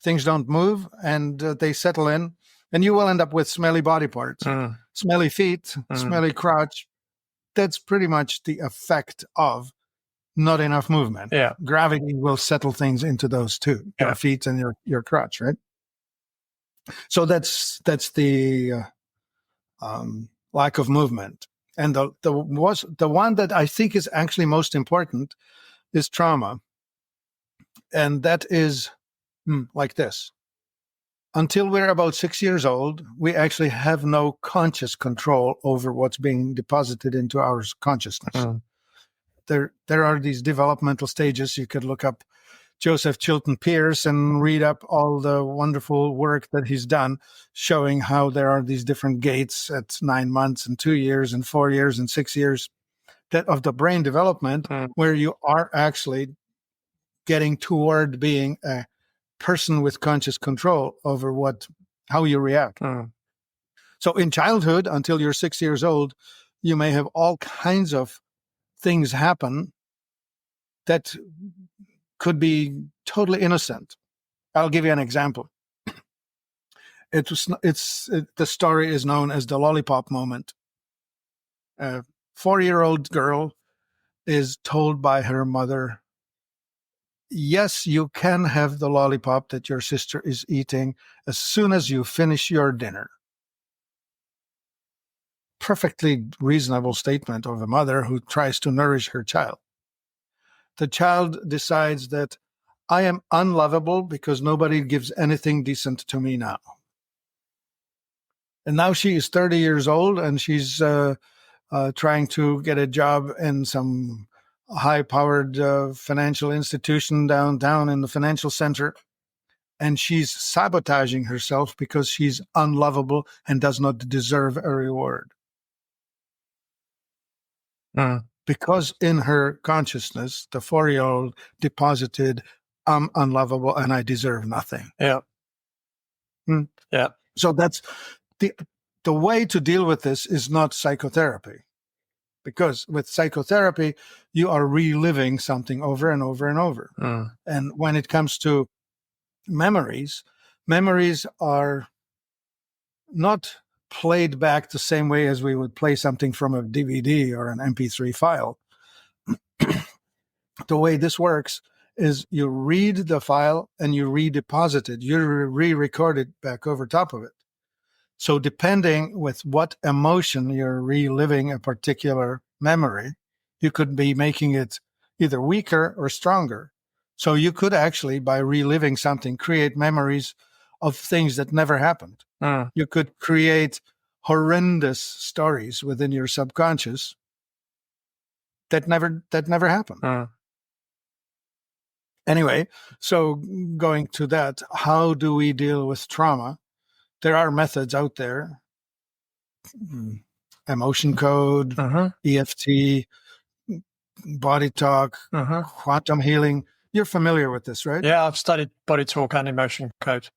things don't move and they settle in, and you will end up with smelly body parts, smelly feet, smelly crotch. That's pretty much the effect of not enough movement. Yeah. Gravity will settle things into those two, your feet and your crotch, right? So that's the lack of movement. And the one that I think is actually most important is trauma. And that is like this. Until we're about 6 years old, we actually have no conscious control over what's being deposited into our consciousness. There are these developmental stages. You could look up Joseph Chilton Pearce and read up all the wonderful work that he's done, showing how there are these different gates at 9 months and 2 years and 4 years and 6 years that of the brain development, where you are actually getting toward being a person with conscious control over how you react. So in childhood, until you're 6 years old, you may have all kinds of things happen that could be totally innocent. I'll give you an example. The story is known as the lollipop moment. A 4-year-old girl is told by her mother, yes, you can have the lollipop that your sister is eating as soon as you finish your dinner. Perfectly reasonable statement of a mother who tries to nourish her child. The child decides that I am unlovable because nobody gives anything decent to me now. And now she is 30 years old and she's trying to get a job in some high-powered financial institution downtown in the financial center. And she's sabotaging herself because she's unlovable and does not deserve a reward. Because in her consciousness, the 4-year-old deposited, I'm unlovable and I deserve nothing. Yeah. Yeah. So that's the way to deal with this is not psychotherapy. Because with psychotherapy, you are reliving something over and over and over. And when it comes to memories are not played back the same way as we would play something from a DVD or an MP3 file. The way this works is you read the file and you redeposit it. You re-record it back over top of it. So depending with what emotion you're reliving a particular memory, you could be making it either weaker or stronger. So you could actually, by reliving something, create memories of things that never happened. You could create horrendous stories within your subconscious that never happened. Anyway, so going to that, how do we deal with trauma? There are methods out there. Emotion code, EFT, body talk, quantum healing. You're familiar with this, right? Yeah, I've studied body talk and emotion code.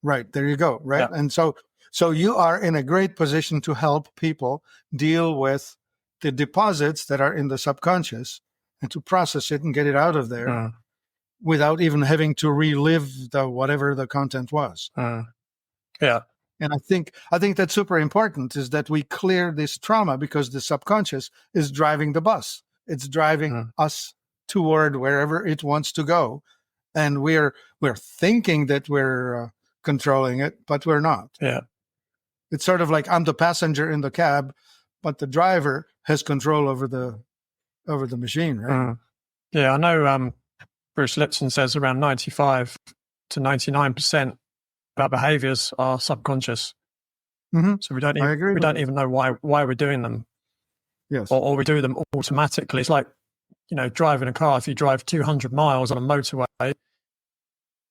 Right. There you go. Right. Yeah. And so you are in a great position to help people deal with the deposits that are in the subconscious and to process it and get it out of there without even having to relive whatever the content was. Yeah. And I think that's super important is that we clear this trauma because the subconscious is driving the bus. It's driving us toward wherever it wants to go. And we're thinking that we're controlling it, but we're not. Yeah. It's sort of like I'm the passenger in the cab, but the driver has control over the machine, right? Yeah, I know Bruce Lipton says around 95 to 99% of our behaviors are subconscious. So we don't even know why we're doing them. Yes. Or we do them automatically. It's like, driving a car. If you drive 200 miles on a motorway,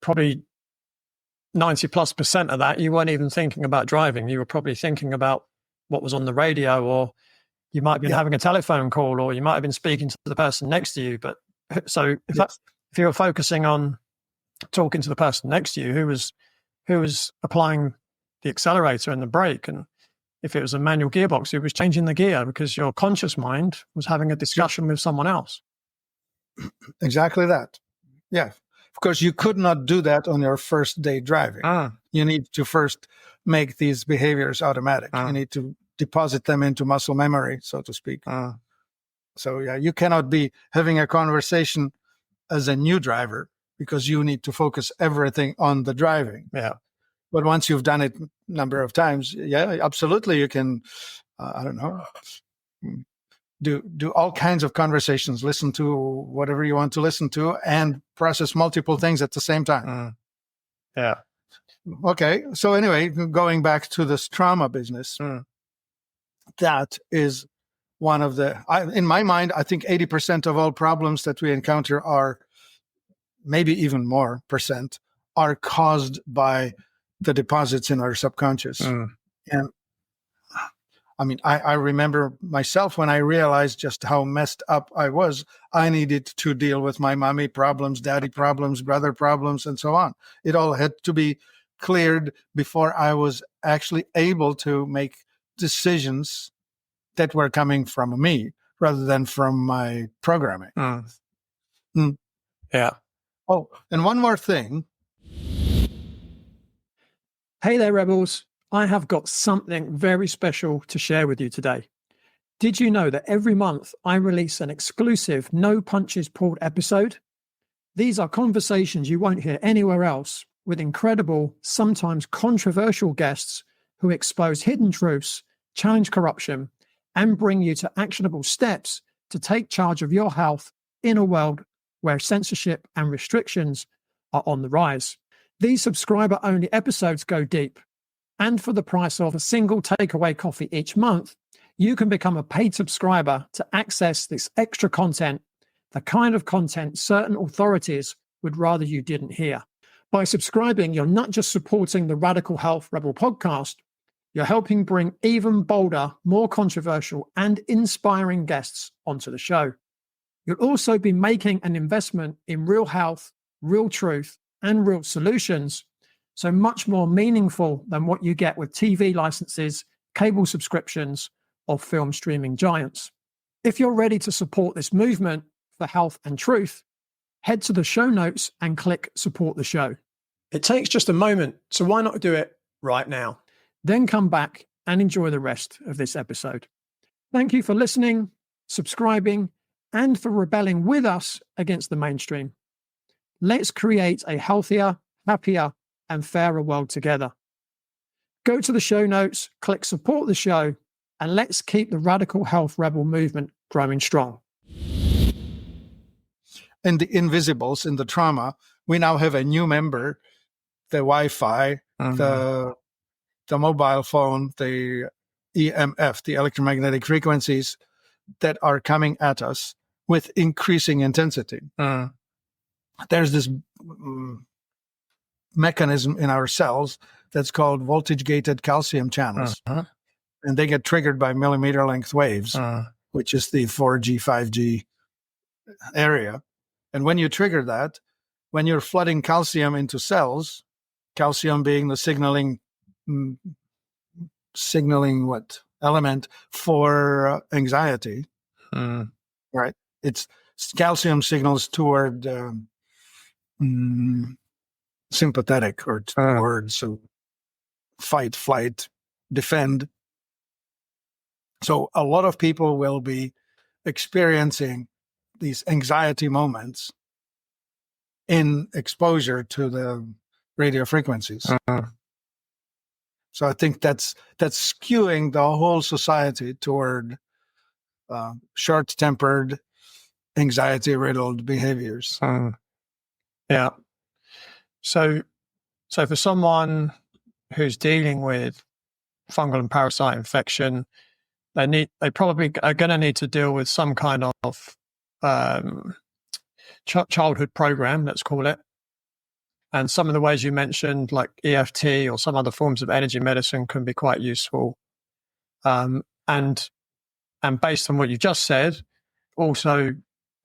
probably 90+% of that, you weren't even thinking about driving. You were probably thinking about what was on the radio, or you might have been having a telephone call, or you might have been speaking to the person next to you. But so if you were focusing on talking to the person next to you who was applying the accelerator and the brake, and if it was a manual gearbox, it was changing the gear because your conscious mind was having a discussion with someone else. Exactly that. Yeah. Of course, you could not do that on your first day driving. You need to first make these behaviors automatic. You need to deposit them into muscle memory, so to speak. So, you cannot be having a conversation as a new driver because you need to focus everything on the driving. Yeah. But once you've done it a number of times, absolutely, you can, do all kinds of conversations, listen to whatever you want to listen to, and process multiple things at the same time. Yeah. Okay. So anyway, going back to this trauma business, that is one of in my mind, I think 80% of all problems that we encounter are maybe even more percent, are caused by the deposits in our subconscious. And I mean, I remember myself when I realized just how messed up I was. I needed to deal with my mommy problems, daddy problems, brother problems, and so on. It all had to be cleared before I was actually able to make decisions that were coming from me rather than from my programming. Yeah. Oh, and one more thing. Hey there, Rebels. I have got something very special to share with you today. Did you know that every month I release an exclusive No Punches Pulled episode? These are conversations you won't hear anywhere else with incredible, sometimes controversial guests who expose hidden truths, challenge corruption, and bring you to actionable steps to take charge of your health in a world where censorship and restrictions are on the rise. These subscriber-only episodes go deep, and for the price of a single takeaway coffee each month, you can become a paid subscriber to access this extra content, the kind of content certain authorities would rather you didn't hear. By subscribing, you're not just supporting the Radical Health Rebel podcast, you're helping bring even bolder, more controversial, and inspiring guests onto the show. You'll also be making an investment in real health, real truth, and real solutions, so much more meaningful than what you get with TV licenses, cable subscriptions, or film streaming giants. If you're ready to support this movement for health and truth, head to the show notes and click support the show. It takes just a moment, so why not do it right now? Then come back and enjoy the rest of this episode. Thank you for listening, subscribing, and for rebelling with us against the mainstream. Let's create a healthier, happier, and fairer world together. Go to the show notes, click support the show, and let's keep the Radical Health Rebel movement growing strong. In the invisibles, in the trauma, we now have a new member, the Wi-Fi, the mobile phone, the EMF, the electromagnetic frequencies that are coming at us with increasing intensity. There's this mechanism in our cells that's called voltage-gated calcium channels. And they get triggered by millimeter length waves, which is the 4G, 5G area. And when you trigger that, when you're flooding calcium into cells, calcium being the signaling what element for anxiety, right? It's calcium signals toward sympathetic or towards fight, flight, defend. So a lot of people will be experiencing these anxiety moments in exposure to the radio frequencies. So I think that's skewing the whole society toward short-tempered, anxiety-riddled behaviors. Yeah. So for someone who's dealing with fungal and parasite infection, they probably are going to need to deal with some kind of childhood program, let's call it. And some of the ways you mentioned, like EFT or some other forms of energy medicine, can be quite useful. And based on what you just said, also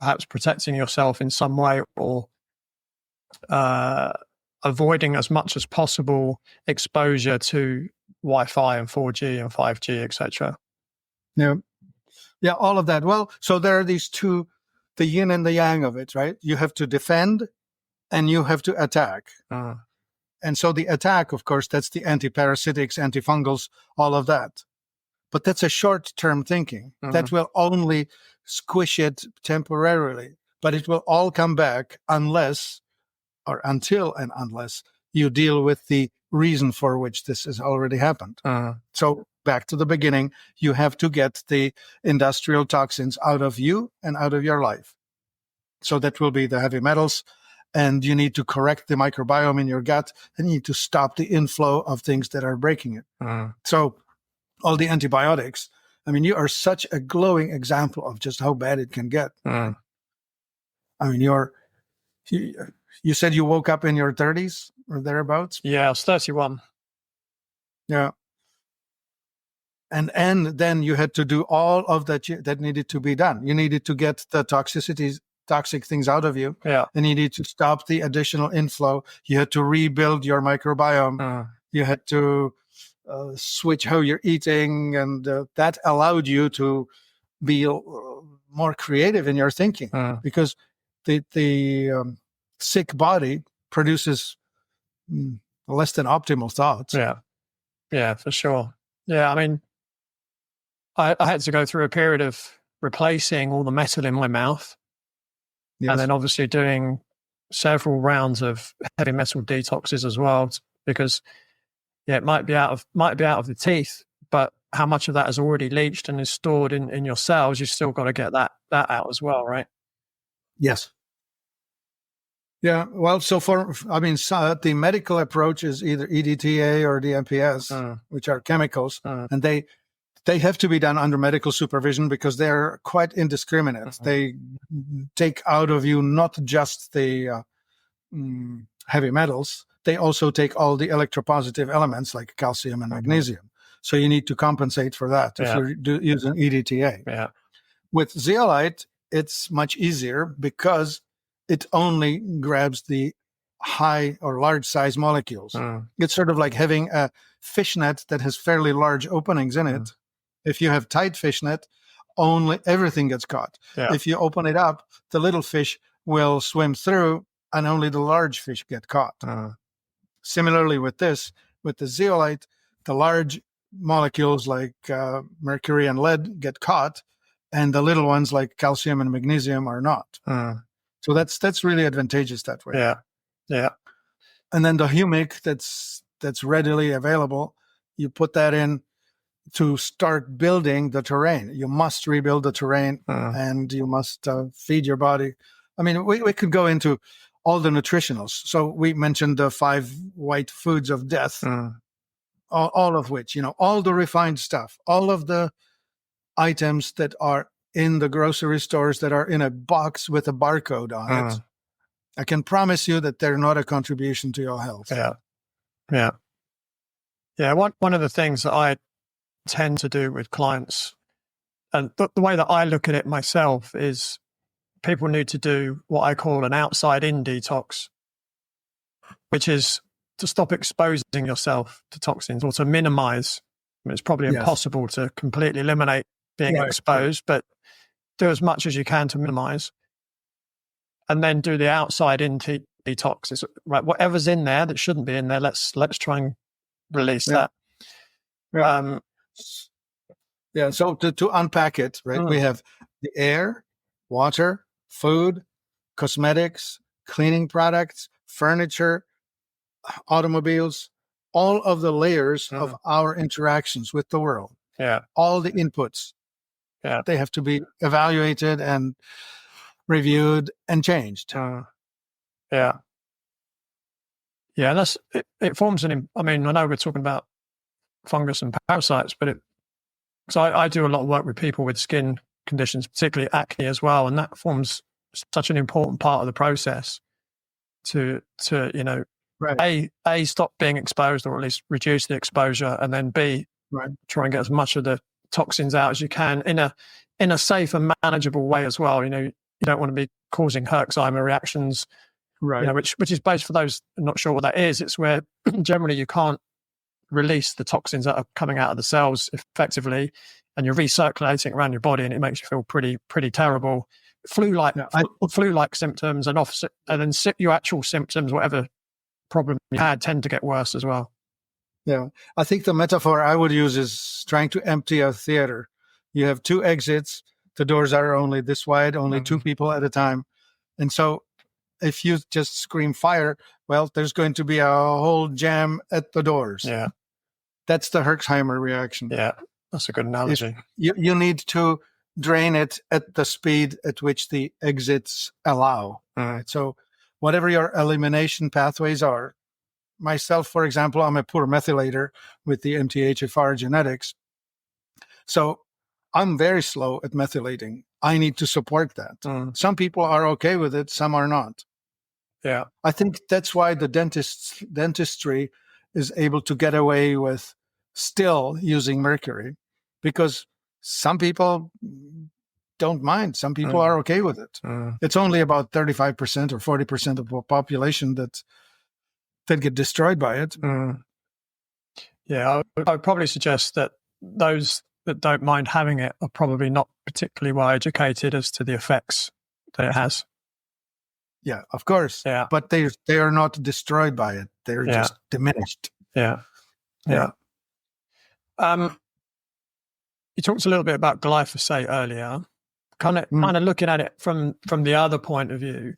perhaps protecting yourself in some way or avoiding as much as possible exposure to Wi-Fi and 4G and 5G, etc. Yeah, all of that. Well, so there are these two, the yin and the yang of it, right? You have to defend and you have to attack. And so the attack, of course, that's the antiparasitics, antifungals, all of that. But that's a short-term thinking. That will only squish it temporarily, but it will all come back unless you deal with the reason for which this has already happened. So back to the beginning, you have to get the industrial toxins out of you and out of your life. So that will be the heavy metals, and you need to correct the microbiome in your gut, and you need to stop the inflow of things that are breaking it. So all the antibiotics, I mean, you are such a glowing example of just how bad it can get. I mean, you said you woke up in your 30s or thereabouts? Yeah, I was 31. Yeah. And then you had to do all of that that needed to be done. You needed to get the toxic things out of you. Yeah. And you needed to stop the additional inflow. You had to rebuild your microbiome. You had to switch how you're eating. And that allowed you to be more creative in your thinking, because the sick body produces less than optimal thoughts. Yeah, for sure. Yeah, I mean, I had to go through a period of replacing all the metal in my mouth, and then obviously doing several rounds of heavy metal detoxes as well, because it might be out of the teeth, but how much of that has already leached and is stored in your cells, you've still got to get that out as well, right? Yes. Yeah. Well, the medical approach is either EDTA or DMPS, which are chemicals, and they have to be done under medical supervision because they're quite indiscriminate. They take out of you not just the heavy metals, they also take all the electropositive elements like calcium and magnesium. So you need to compensate for that if you're using EDTA. Yeah. With zeolite, it's much easier because it only grabs the high or large size molecules. It's sort of like having a fishnet that has fairly large openings in it. If you have tight fishnet, only everything gets caught. If you open it up, the little fish will swim through and only the large fish get caught. Similarly with the zeolite, the large molecules like mercury and lead get caught, and the little ones like calcium and magnesium are not. So that's really advantageous that way. Yeah. And then the humic that's readily available, you put that in to start building the terrain. You must rebuild the terrain, and you must feed your body. I mean, we could go into all the nutritionals. So we mentioned the 5 white foods of death, all of which, all the refined stuff, all of the items that are in the grocery stores that are in a box with a barcode on it. I can promise you that they're not a contribution to your health. Yeah. One of the things that I tend to do with clients, and the way that I look at it myself, is people need to do what I call an outside-in detox, which is to stop exposing yourself to toxins or to minimize. I mean, it's probably impossible to completely eliminate being exposed, but do as much as you can to minimize. And then do the outside-in detox. It's, right, whatever's in there that shouldn't be in there, let's try and release that. So to unpack it, right, we have the air, water, food, cosmetics, cleaning products, furniture, automobiles, all of the layers of our interactions with the world. All the inputs. They have to be evaluated and reviewed and changed. And it forms I mean, I know we're talking about fungus and parasites, but so I do a lot of work with people with skin conditions, particularly acne as well, and that forms such an important part of the process to A, stop being exposed, or at least reduce the exposure, and then B, try and get as much of the toxins out as you can in a safe and manageable way as well. You don't want to be causing Herxheimer reactions, which is based, for those not sure what that is, it's where generally you can't release the toxins that are coming out of the cells effectively, and you're recirculating around your body, and it makes you feel pretty terrible. Flu-like symptoms, and then your actual symptoms, whatever problem you had, tend to get worse as well. I think the metaphor I would use is trying to empty a theater. You have 2 exits. The doors are only this wide, only 2 people at a time. And so if you just scream fire, well, there's going to be a whole jam at the doors. That's the Herxheimer reaction. That's a good analogy. You need to drain it at the speed at which the exits allow. So whatever your elimination pathways are, myself, for example, I'm a poor methylator with the MTHFR genetics. So I'm very slow at methylating. I need to support that. Some people are okay with it, some are not. Yeah. I think that's why the dentistry is able to get away with still using mercury, because some people don't mind. Some people are okay with it. It's only about 35% or 40% of the population that get destroyed by it. Yeah, I would probably suggest that those that don't mind having it are probably not particularly well educated as to the effects that it has. Yeah, of course. Yeah. But they are not destroyed by it. They're just diminished. Yeah. You talked a little bit about glyphosate earlier. Kind of looking at it from the other point of view,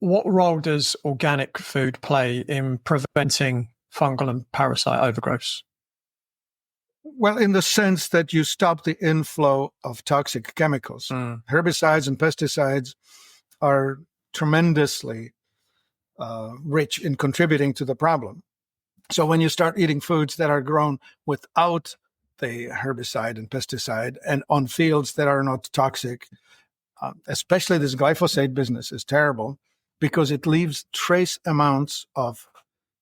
what role does organic food play in preventing fungal and parasite overgrowths? Well, in the sense that you stop the inflow of toxic chemicals. Herbicides and pesticides are tremendously rich in contributing to the problem. So when you start eating foods that are grown without the herbicide and pesticide and on fields that are not toxic, especially this glyphosate business is terrible because it leaves trace amounts of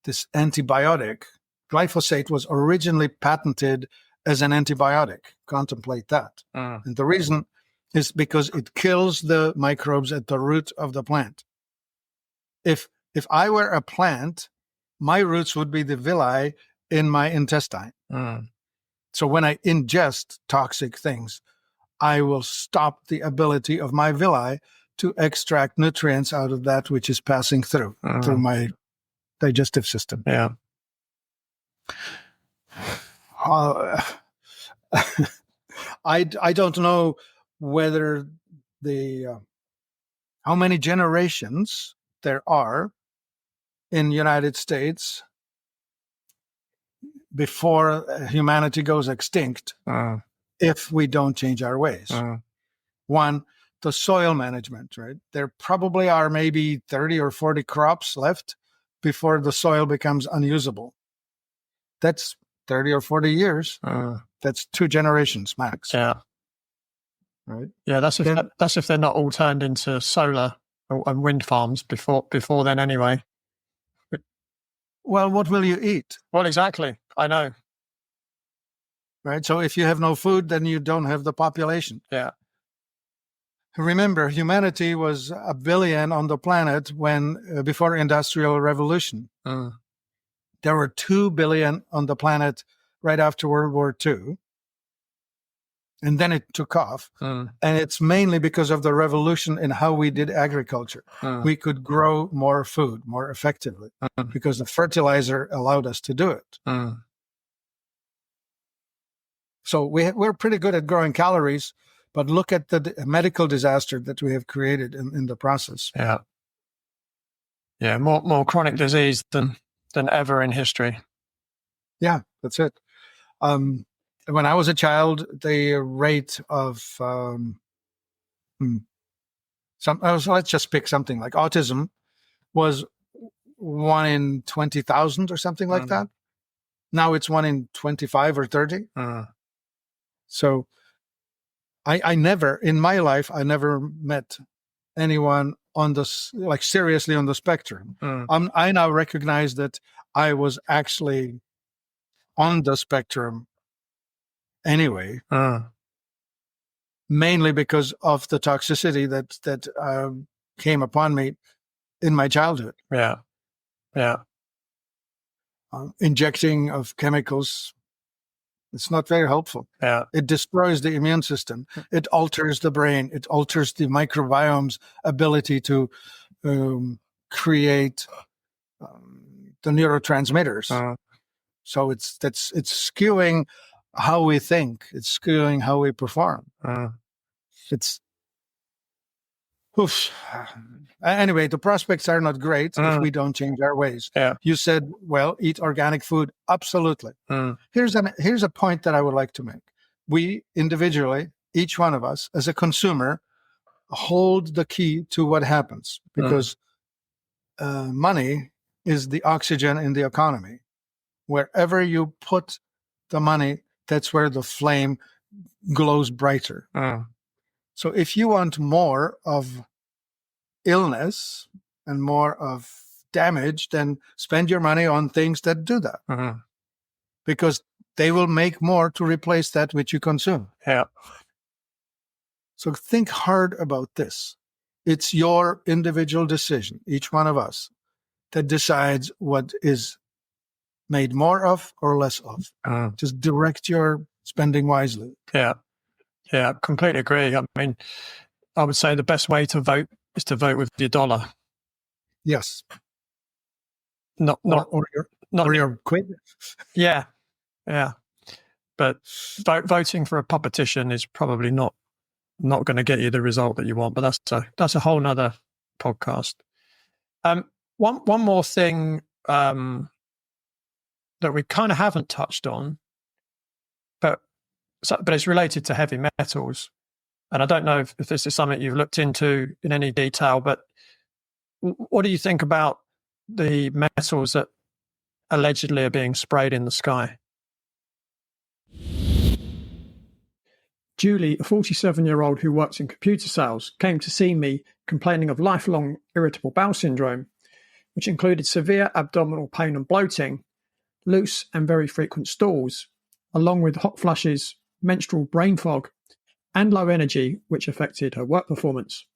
this antibiotic. Glyphosate was originally patented as an antibiotic. Contemplate that. And the reason is because it kills the microbes at the root of the plant. If I were a plant, my roots would be the villi in my intestine. So when I ingest toxic things, I will stop the ability of my villi to extract nutrients out of that which is passing through my digestive system. Yeah. I don't know whether how many generations there are in the United States before humanity goes extinct if we don't change our ways. One, the soil management, right? There probably are maybe 30 or 40 crops left before the soil becomes unusable. That's 30 or 40 years. That's 2 generations max. Yeah. Right. Yeah, that's if they're not all turned into solar and wind farms before then anyway. Well, what will you eat? Well, exactly. I know. Right. So if you have no food, then you don't have the population. Yeah. Remember, humanity was 1 billion on the planet when before Industrial Revolution. There were 2 billion on the planet right after World War II. And then it took off. And it's mainly because of the revolution in how we did agriculture. We could grow more food more effectively because the fertilizer allowed us to do it. So we're pretty good at growing calories, but look at the medical disaster that we have created in the process. Yeah. Yeah, more chronic disease than ever in history. Yeah, that's it. When I was a child, the rate of let's just pick something like autism was 1 in 20,000 or something like that. Now it's 1 in 25 or 30. So I never in my life I never met anyone on this seriously on the spectrum. I now recognize that I was actually on the spectrum anyway, mainly because of the toxicity that came upon me in my childhood. Yeah. Injecting of chemicals, it's not very helpful. Yeah. It destroys the immune system. It alters the brain. It alters the microbiome's ability to create the neurotransmitters. So it's skewing how we think. It's skewing how we perform. Anyway, the prospects are not great if we don't change our ways. Yeah. You said, well, eat organic food. Absolutely. Here's a point that I would like to make. We individually, each one of us as a consumer, hold the key to what happens because money is the oxygen in the economy. Wherever you put the money, that's where the flame glows brighter. So if you want more of illness, and more of damage, then spend your money on things that do that. Mm-hmm. Because they will make more to replace that which you consume. Yeah. So think hard about this. It's your individual decision, each one of us, that decides what is made more of or less of. Just direct your spending wisely. Yeah. Yeah, completely agree. I mean, I would say the best way to vote is to vote with your dollar. Yes. Or your quid. Yeah. Yeah. But voting for a politician is probably not going to get you the result that you want. But that's a whole nother podcast. One more thing that we kind of haven't touched on, but it's related to heavy metals. And I don't know if this is something you've looked into in any detail, but what do you think about the metals that allegedly are being sprayed in the sky? Julie, a 47-year-old who works in computer sales, came to see me complaining of lifelong irritable bowel syndrome, which included severe abdominal pain and bloating, loose and very frequent stools, along with hot flushes, menstrual brain fog, and low energy, which affected her work performance.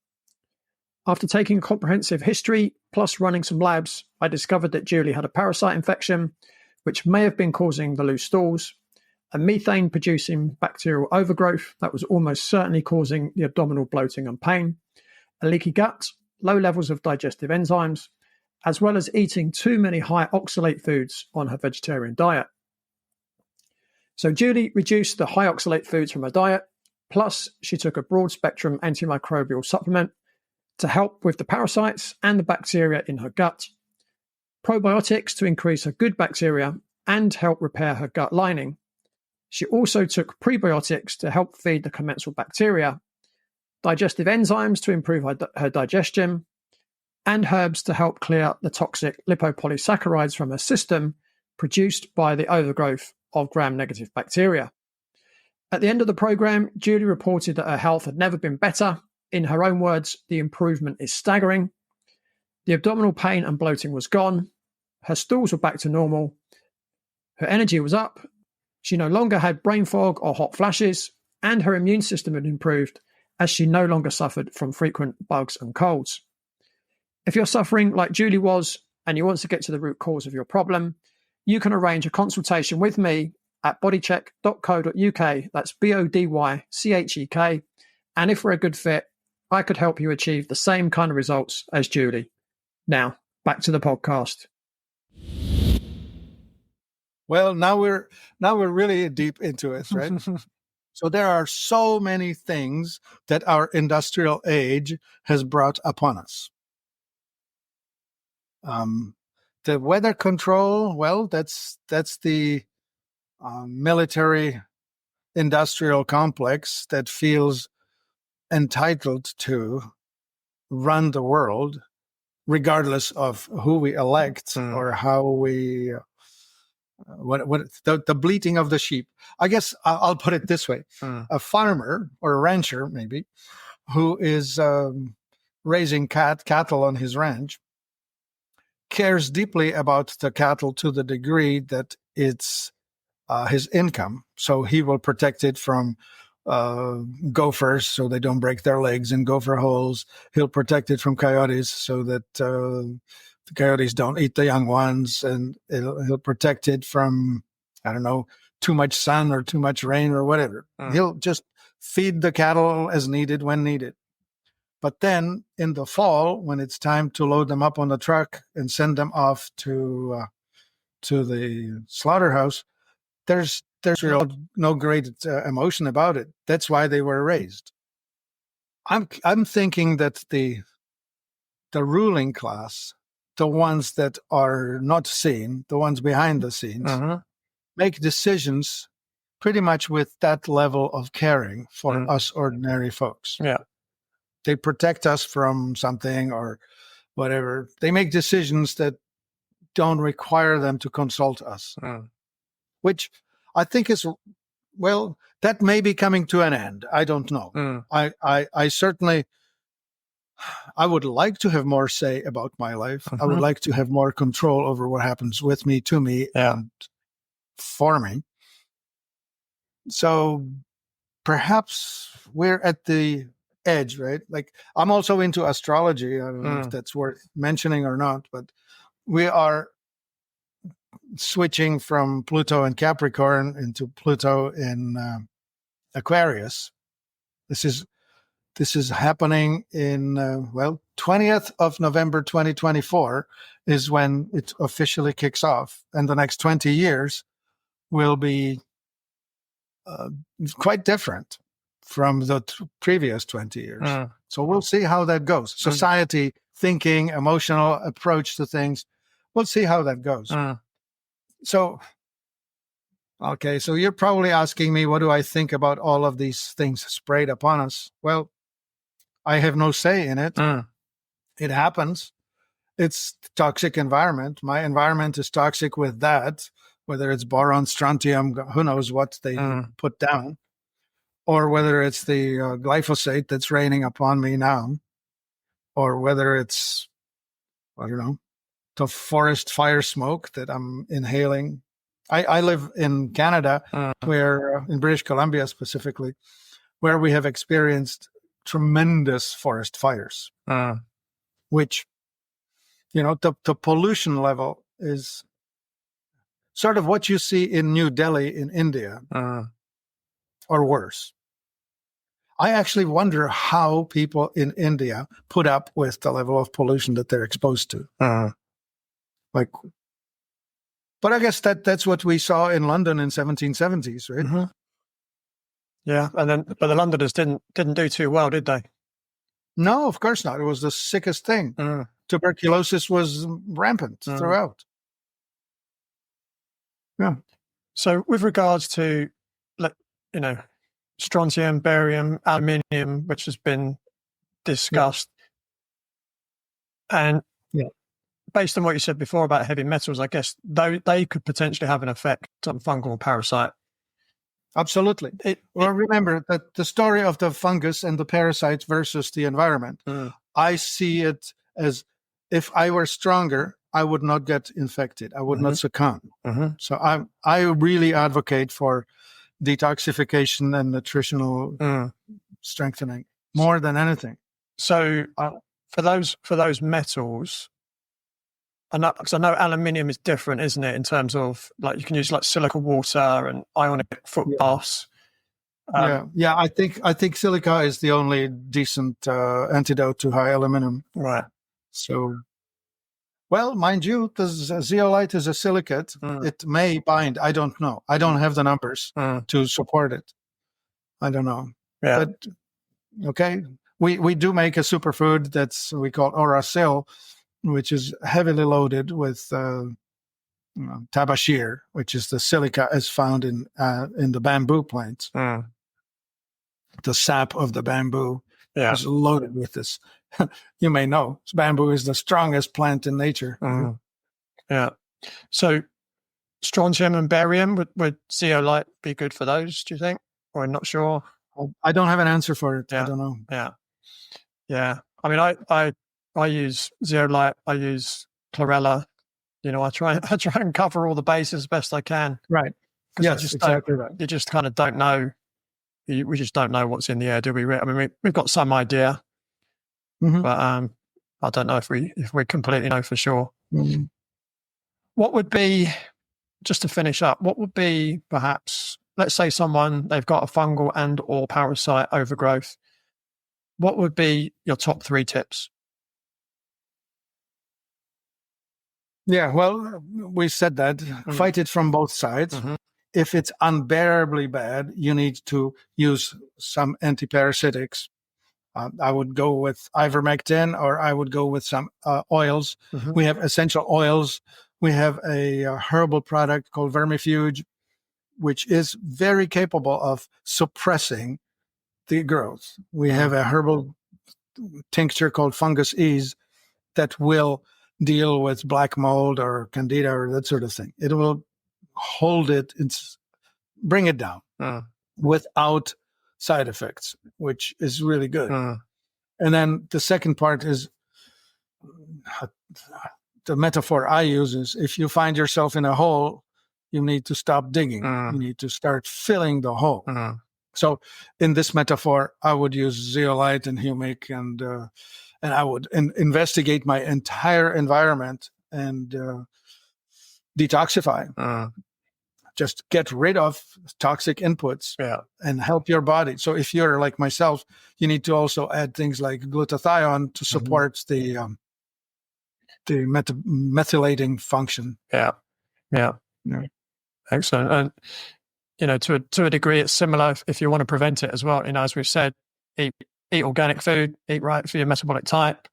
After taking a comprehensive history, plus running some labs, I discovered that Julie had a parasite infection, which may have been causing the loose stools, a methane-producing bacterial overgrowth that was almost certainly causing the abdominal bloating and pain, a leaky gut, low levels of digestive enzymes, as well as eating too many high oxalate foods on her vegetarian diet. So Julie reduced the high oxalate foods from her diet, plus she took a broad-spectrum antimicrobial supplement to help with the parasites and the bacteria in her gut, probiotics to increase her good bacteria and help repair her gut lining. She also took prebiotics to help feed the commensal bacteria, digestive enzymes to improve her digestion, and herbs to help clear the toxic lipopolysaccharides from her system produced by the overgrowth of gram-negative bacteria. At the end of the program, Julie reported that her health had never been better. In her own words, the improvement is staggering. The abdominal pain and bloating was gone. Her stools were back to normal. Her energy was up. She no longer had brain fog or hot flashes, and her immune system had improved as she no longer suffered from frequent bugs and colds. If you're suffering like Julie was and you want to get to the root cause of your problem, you can arrange a consultation with me at bodycheck.co.uk. That's BODYCHEK. And if we're a good fit, I could help you achieve the same kind of results as Julie. Now, back to the podcast. Well, now we're really deep into it, right? So there are so many things that our industrial age has brought upon us. The weather control, well, that's the military industrial complex that feels entitled to run the world, regardless of who we elect or how we. The bleating of the sheep. I guess I'll put it this way: a farmer or a rancher, maybe, who is raising cattle on his ranch, cares deeply about the cattle to the degree that it's his income. So he will protect it from gophers so they don't break their legs in gopher holes. He'll protect it from coyotes so that the coyotes don't eat the young ones, and he'll protect it from, I don't know, too much sun or too much rain or whatever. He'll just feed the cattle as needed when needed. But then in the fall, when it's time to load them up on the truck and send them off to the slaughterhouse, there's no great emotion about it. That's why they were raised. I'm thinking that the ruling class, the ones that are not seen, the ones behind the scenes, make decisions pretty much with that level of caring for us ordinary folks. Yeah. They protect us from something or whatever. They make decisions that don't require them to consult us, which I think is, well, that may be coming to an end. I don't know. I certainly I would like to have more say about my life. I would Mhm. like to have more control over what happens with me, to me, Yeah. and for me. So perhaps we're at the edge, right? Like, I'm also into astrology. I don't know if that's worth mentioning or not, but we are switching from Pluto in Capricorn into Pluto in Aquarius. This is happening in 20th of November 2024 is when it officially kicks off, and the next 20 years will be quite different from the previous 20 years. So we'll see how that goes. Society, thinking, emotional approach to things. We'll see how that goes. So, okay, so you're probably asking me, what do I think about all of these things sprayed upon us? Well, I have no say in it. It happens. It's toxic environment. My environment is toxic with that, whether it's boron, strontium, who knows what they put down, or whether it's the glyphosate that's raining upon me now, or whether it's, I don't know, the forest fire smoke that I'm inhaling. I live in Canada, where in British Columbia specifically, where we have experienced tremendous forest fires, which, the pollution level is sort of what you see in New Delhi in India, or worse. I actually wonder how people in India put up with the level of pollution that they're exposed to. But I guess that's what we saw in London in 1770s, right? Yeah, but the Londoners didn't do too well, did they? No, of course not. It was the sickest thing. Tuberculosis was rampant throughout. Yeah. So with regards to, strontium, barium, aluminium, which has been discussed, and based on what you said before about heavy metals, I guess they could potentially have an effect on fungal parasite. Absolutely. Remember that the story of the fungus and the parasites versus the environment. I see it as, if I were stronger, I would not get infected. I would not succumb. So I really advocate for detoxification and nutritional strengthening more than anything. So for those metals, because I know aluminium is different, isn't it? In terms of, like, you can use like silica water and ionic foot baths. Yeah. I think silica is the only decent antidote to high aluminum. Right. So, well, mind you, the zeolite is a silicate. It may bind. I don't know. I don't have the numbers to support it. I don't know. Yeah. But okay, we do make a superfood we call Orasil, which is heavily loaded with tabashir, which is the silica as found in the bamboo plants. The sap of the bamboo is loaded with this. You may know bamboo is the strongest plant in nature. Yeah. So strontium and barium, would zeolite be good for those, do you think? Or I'm not sure. I don't have an answer for it. Yeah. I don't know. Yeah. I mean, I use zeolite. I use chlorella. I try and cover all the bases as best I can. Right. Yes, exactly right. You just kind of don't know. We just don't know what's in the air, do we? I mean, we've got some idea, but I don't know if we completely know for sure. What would be, just to finish up, what would be, perhaps, let's say they've got a fungal and or parasite overgrowth. What would be your top 3 tips? Yeah, well, we said that. Fight it from both sides. If it's unbearably bad, you need to use some antiparasitics. I would go with ivermectin, or I would go with some oils. We have essential oils. We have a herbal product called vermifuge, which is very capable of suppressing the growth. We have a herbal tincture called fungus ease that will deal with black mold or candida or that sort of thing. It will hold it, bring it down without side effects, which is really good. And then the second part is the metaphor I use is if you find yourself in a hole, you need to stop digging. You need to start filling the hole. So in this metaphor, I would use zeolite and humic, and I would investigate my entire environment and detoxify. Just get rid of toxic inputs and help your body. So if you're like myself, you need to also add things like glutathione to support the methylating function. Yeah. Excellent. And to a degree, it's similar if you want to prevent it as well. As we've said, eat organic food, eat right for your metabolic type,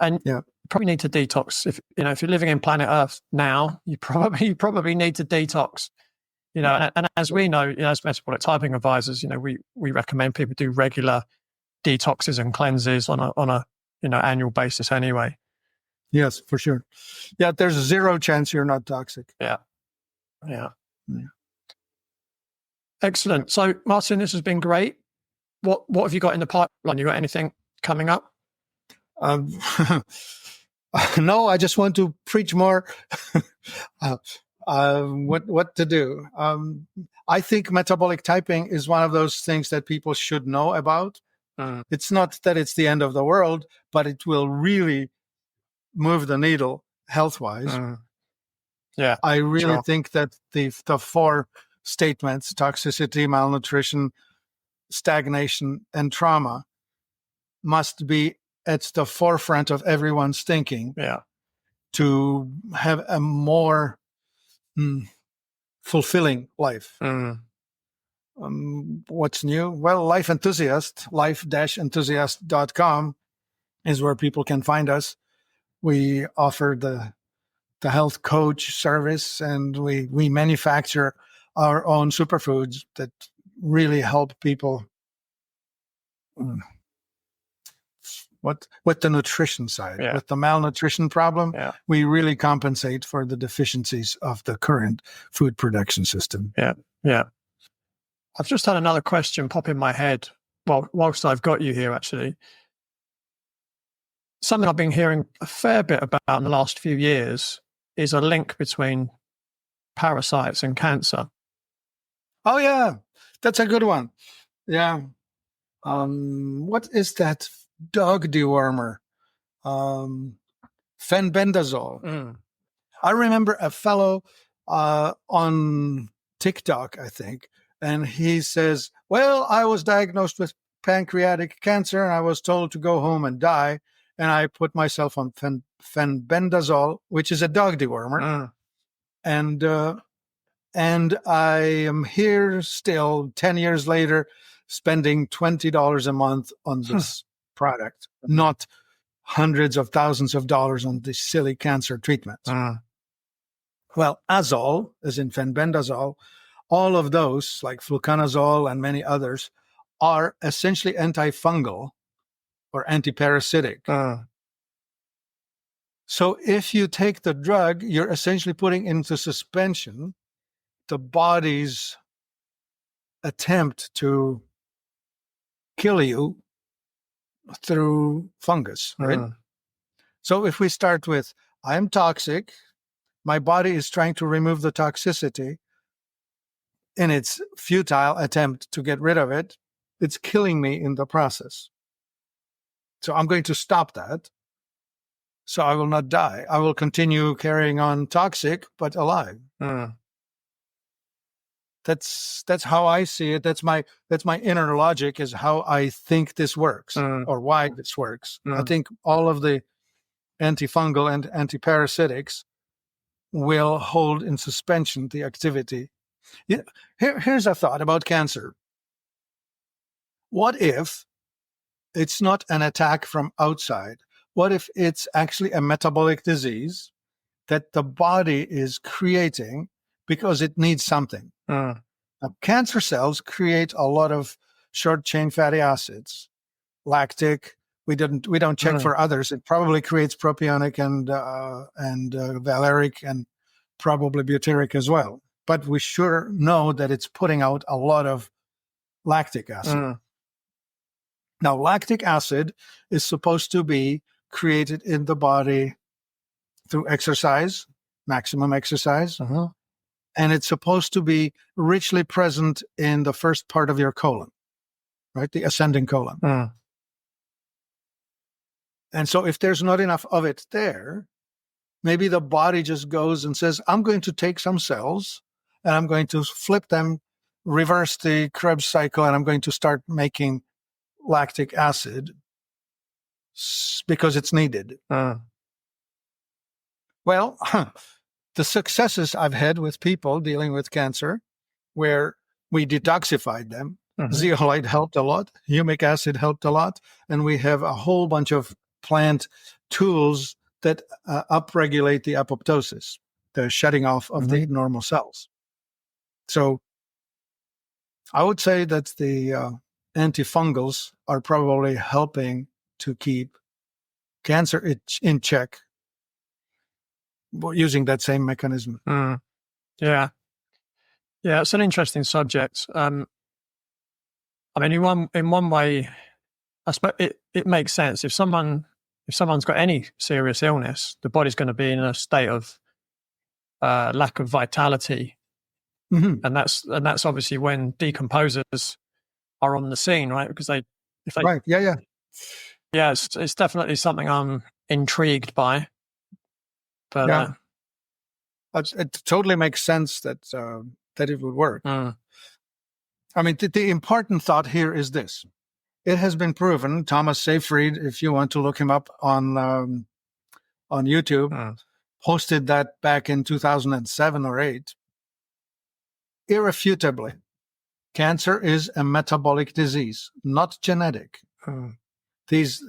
and you probably need to detox. If you're living in planet Earth now, you probably need to detox. And as we know, as metabolic typing advisors, we recommend people do regular detoxes and cleanses on a annual basis anyway. Yes, for sure. Yeah, there's zero chance you're not toxic. Yeah. Excellent. So, Martin, this has been great. What have you got in the pipeline? You got anything coming up? No, I just want to preach more. What to do? I think metabolic typing is one of those things that people should know about. It's not that it's the end of the world, but it will really move the needle health-wise. I really think that the 4 statements, toxicity, malnutrition, stagnation, and trauma, must be at the forefront of everyone's thinking to have a more fulfilling life. What's new? Well, Life Enthusiast, life-enthusiast.com is where people can find us. We offer the health coach service, and we manufacture our own superfoods that really help people with the nutrition side. With the malnutrition problem, we really compensate for the deficiencies of the current food production system. I've just had another question pop in my head whilst I've got you here, actually. Something I've been hearing a fair bit about in the last few years is a link between parasites and cancer. Oh, yeah. That's a good one. Yeah. What is that dog dewormer? Fenbendazole. I remember a fellow on TikTok, I think, and he says, well, I was diagnosed with pancreatic cancer and I was told to go home and die. And I put myself on fenbendazole, which is a dog dewormer. And I am here still 10 years later, spending $20 a month on this product, not hundreds of thousands of dollars on this silly cancer treatment. Well, azole, as in fenbendazole, all of those, like fluconazole and many others, are essentially antifungal or antiparasitic. So if you take the drug, you're essentially putting into suspension the body's attempt to kill you through fungus, right? So if we start with, I'm toxic, my body is trying to remove the toxicity in its futile attempt to get rid of it, it's killing me in the process. So I'm going to stop that. So I will not die. I will continue carrying on toxic, but alive. That's how I see it. That's my inner logic, is how I think this works or why this works. I think all of the antifungal and antiparasitics will hold in suspension the activity. Here's a thought about cancer. What if it's not an attack from outside? What if it's actually a metabolic disease that the body is creating because it needs something? Now, cancer cells create a lot of short-chain fatty acids, lactic. We don't check for others. It probably creates propionic and valeric and probably butyric as well. But we sure know that it's putting out a lot of lactic acid. Now, lactic acid is supposed to be created in the body through exercise, maximum exercise, and it's supposed to be richly present in the first part of your colon, right? The ascending colon. And so if there's not enough of it there, maybe the body just goes and says, I'm going to take some cells and I'm going to flip them, reverse the Krebs cycle, and I'm going to start making lactic acid because it's needed. Well, the successes I've had with people dealing with cancer where we detoxified them, zeolite helped a lot, humic acid helped a lot, and we have a whole bunch of plant tools that upregulate the apoptosis, the shutting off of the normal cells. So I would say that the antifungals are probably helping to keep cancer in check using that same mechanism. Yeah, it's an interesting subject. I mean, in one way, I suppose it makes sense. If someone's got any serious illness, the body's going to be in a state of lack of vitality, and that's obviously when decomposers are on the scene, right? Because it's definitely something I'm intrigued by. But it totally makes sense that it would work. I mean, the important thought here is this. It has been proven, Thomas Seyfried, if you want to look him up on YouTube, posted that back in 2007 or 8. Irrefutably, cancer is a metabolic disease, not genetic. These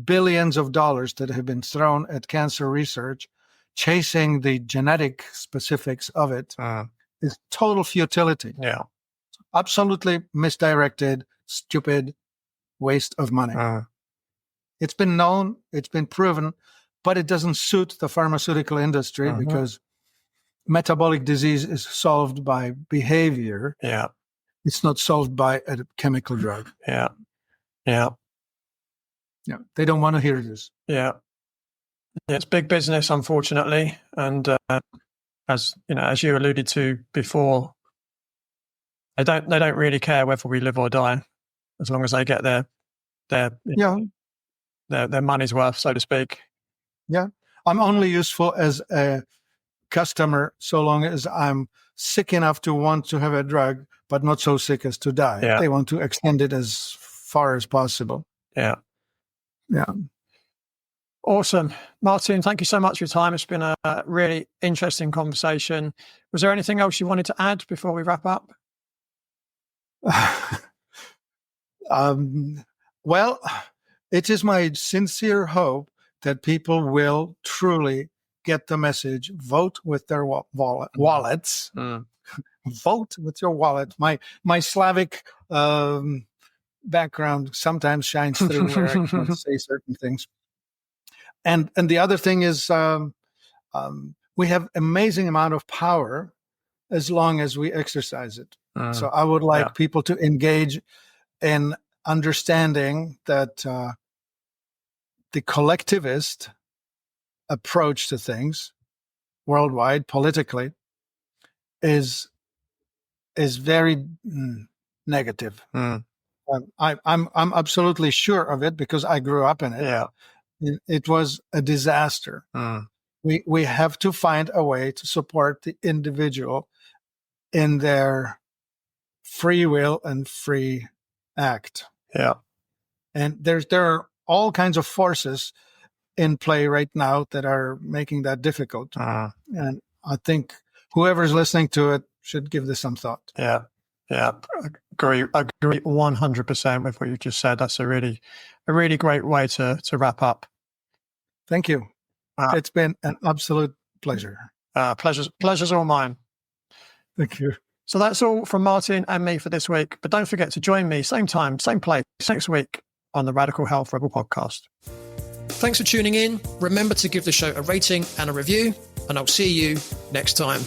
billions of dollars that have been thrown at cancer research, chasing the genetic specifics of it, is total futility. Yeah. Absolutely misdirected, stupid waste of money. It's been known, it's been proven, but it doesn't suit the pharmaceutical industry because metabolic disease is solved by behavior. Yeah. It's not solved by a chemical drug. Yeah. They don't want to hear this. Yeah. It's big business, unfortunately. And as you alluded to before, they don't really care whether we live or die, as long as they get their money's worth, so to speak. Yeah. I'm only useful as a customer so long as I'm sick enough to want to have a drug, but not so sick as to die. Yeah. They want to extend it as far as possible. Yeah. Yeah. Awesome. Martin, thank you so much for your time. It's been a really interesting conversation. Was there anything else you wanted to add before we wrap up? Well, it is my sincere hope that people will truly get the message. Vote with their wallets. Vote with your wallet. My Slavic background sometimes shines through where I can't say certain things. And the other thing is we have amazing amount of power as long as we exercise it. So I would like people to engage in understanding that the collectivist approach to things worldwide, politically, is very negative. I'm absolutely sure of it because I grew up in it. Yeah. It was a disaster. We have to find a way to support the individual in their free will and free act. Yeah. And there are all kinds of forces in play right now that are making that difficult. And I think whoever's listening to it should give this some thought. Yeah. Agree 100% with what you just said. That's a really great way to wrap up. Thank you. It's been an absolute pleasure. Pleasure's all mine. Thank you. So that's all from Martin and me for this week. But don't forget to join me, same time, same place, next week on the Radical Health Rebel podcast. Thanks for tuning in. Remember to give the show a rating and a review, and I'll see you next time.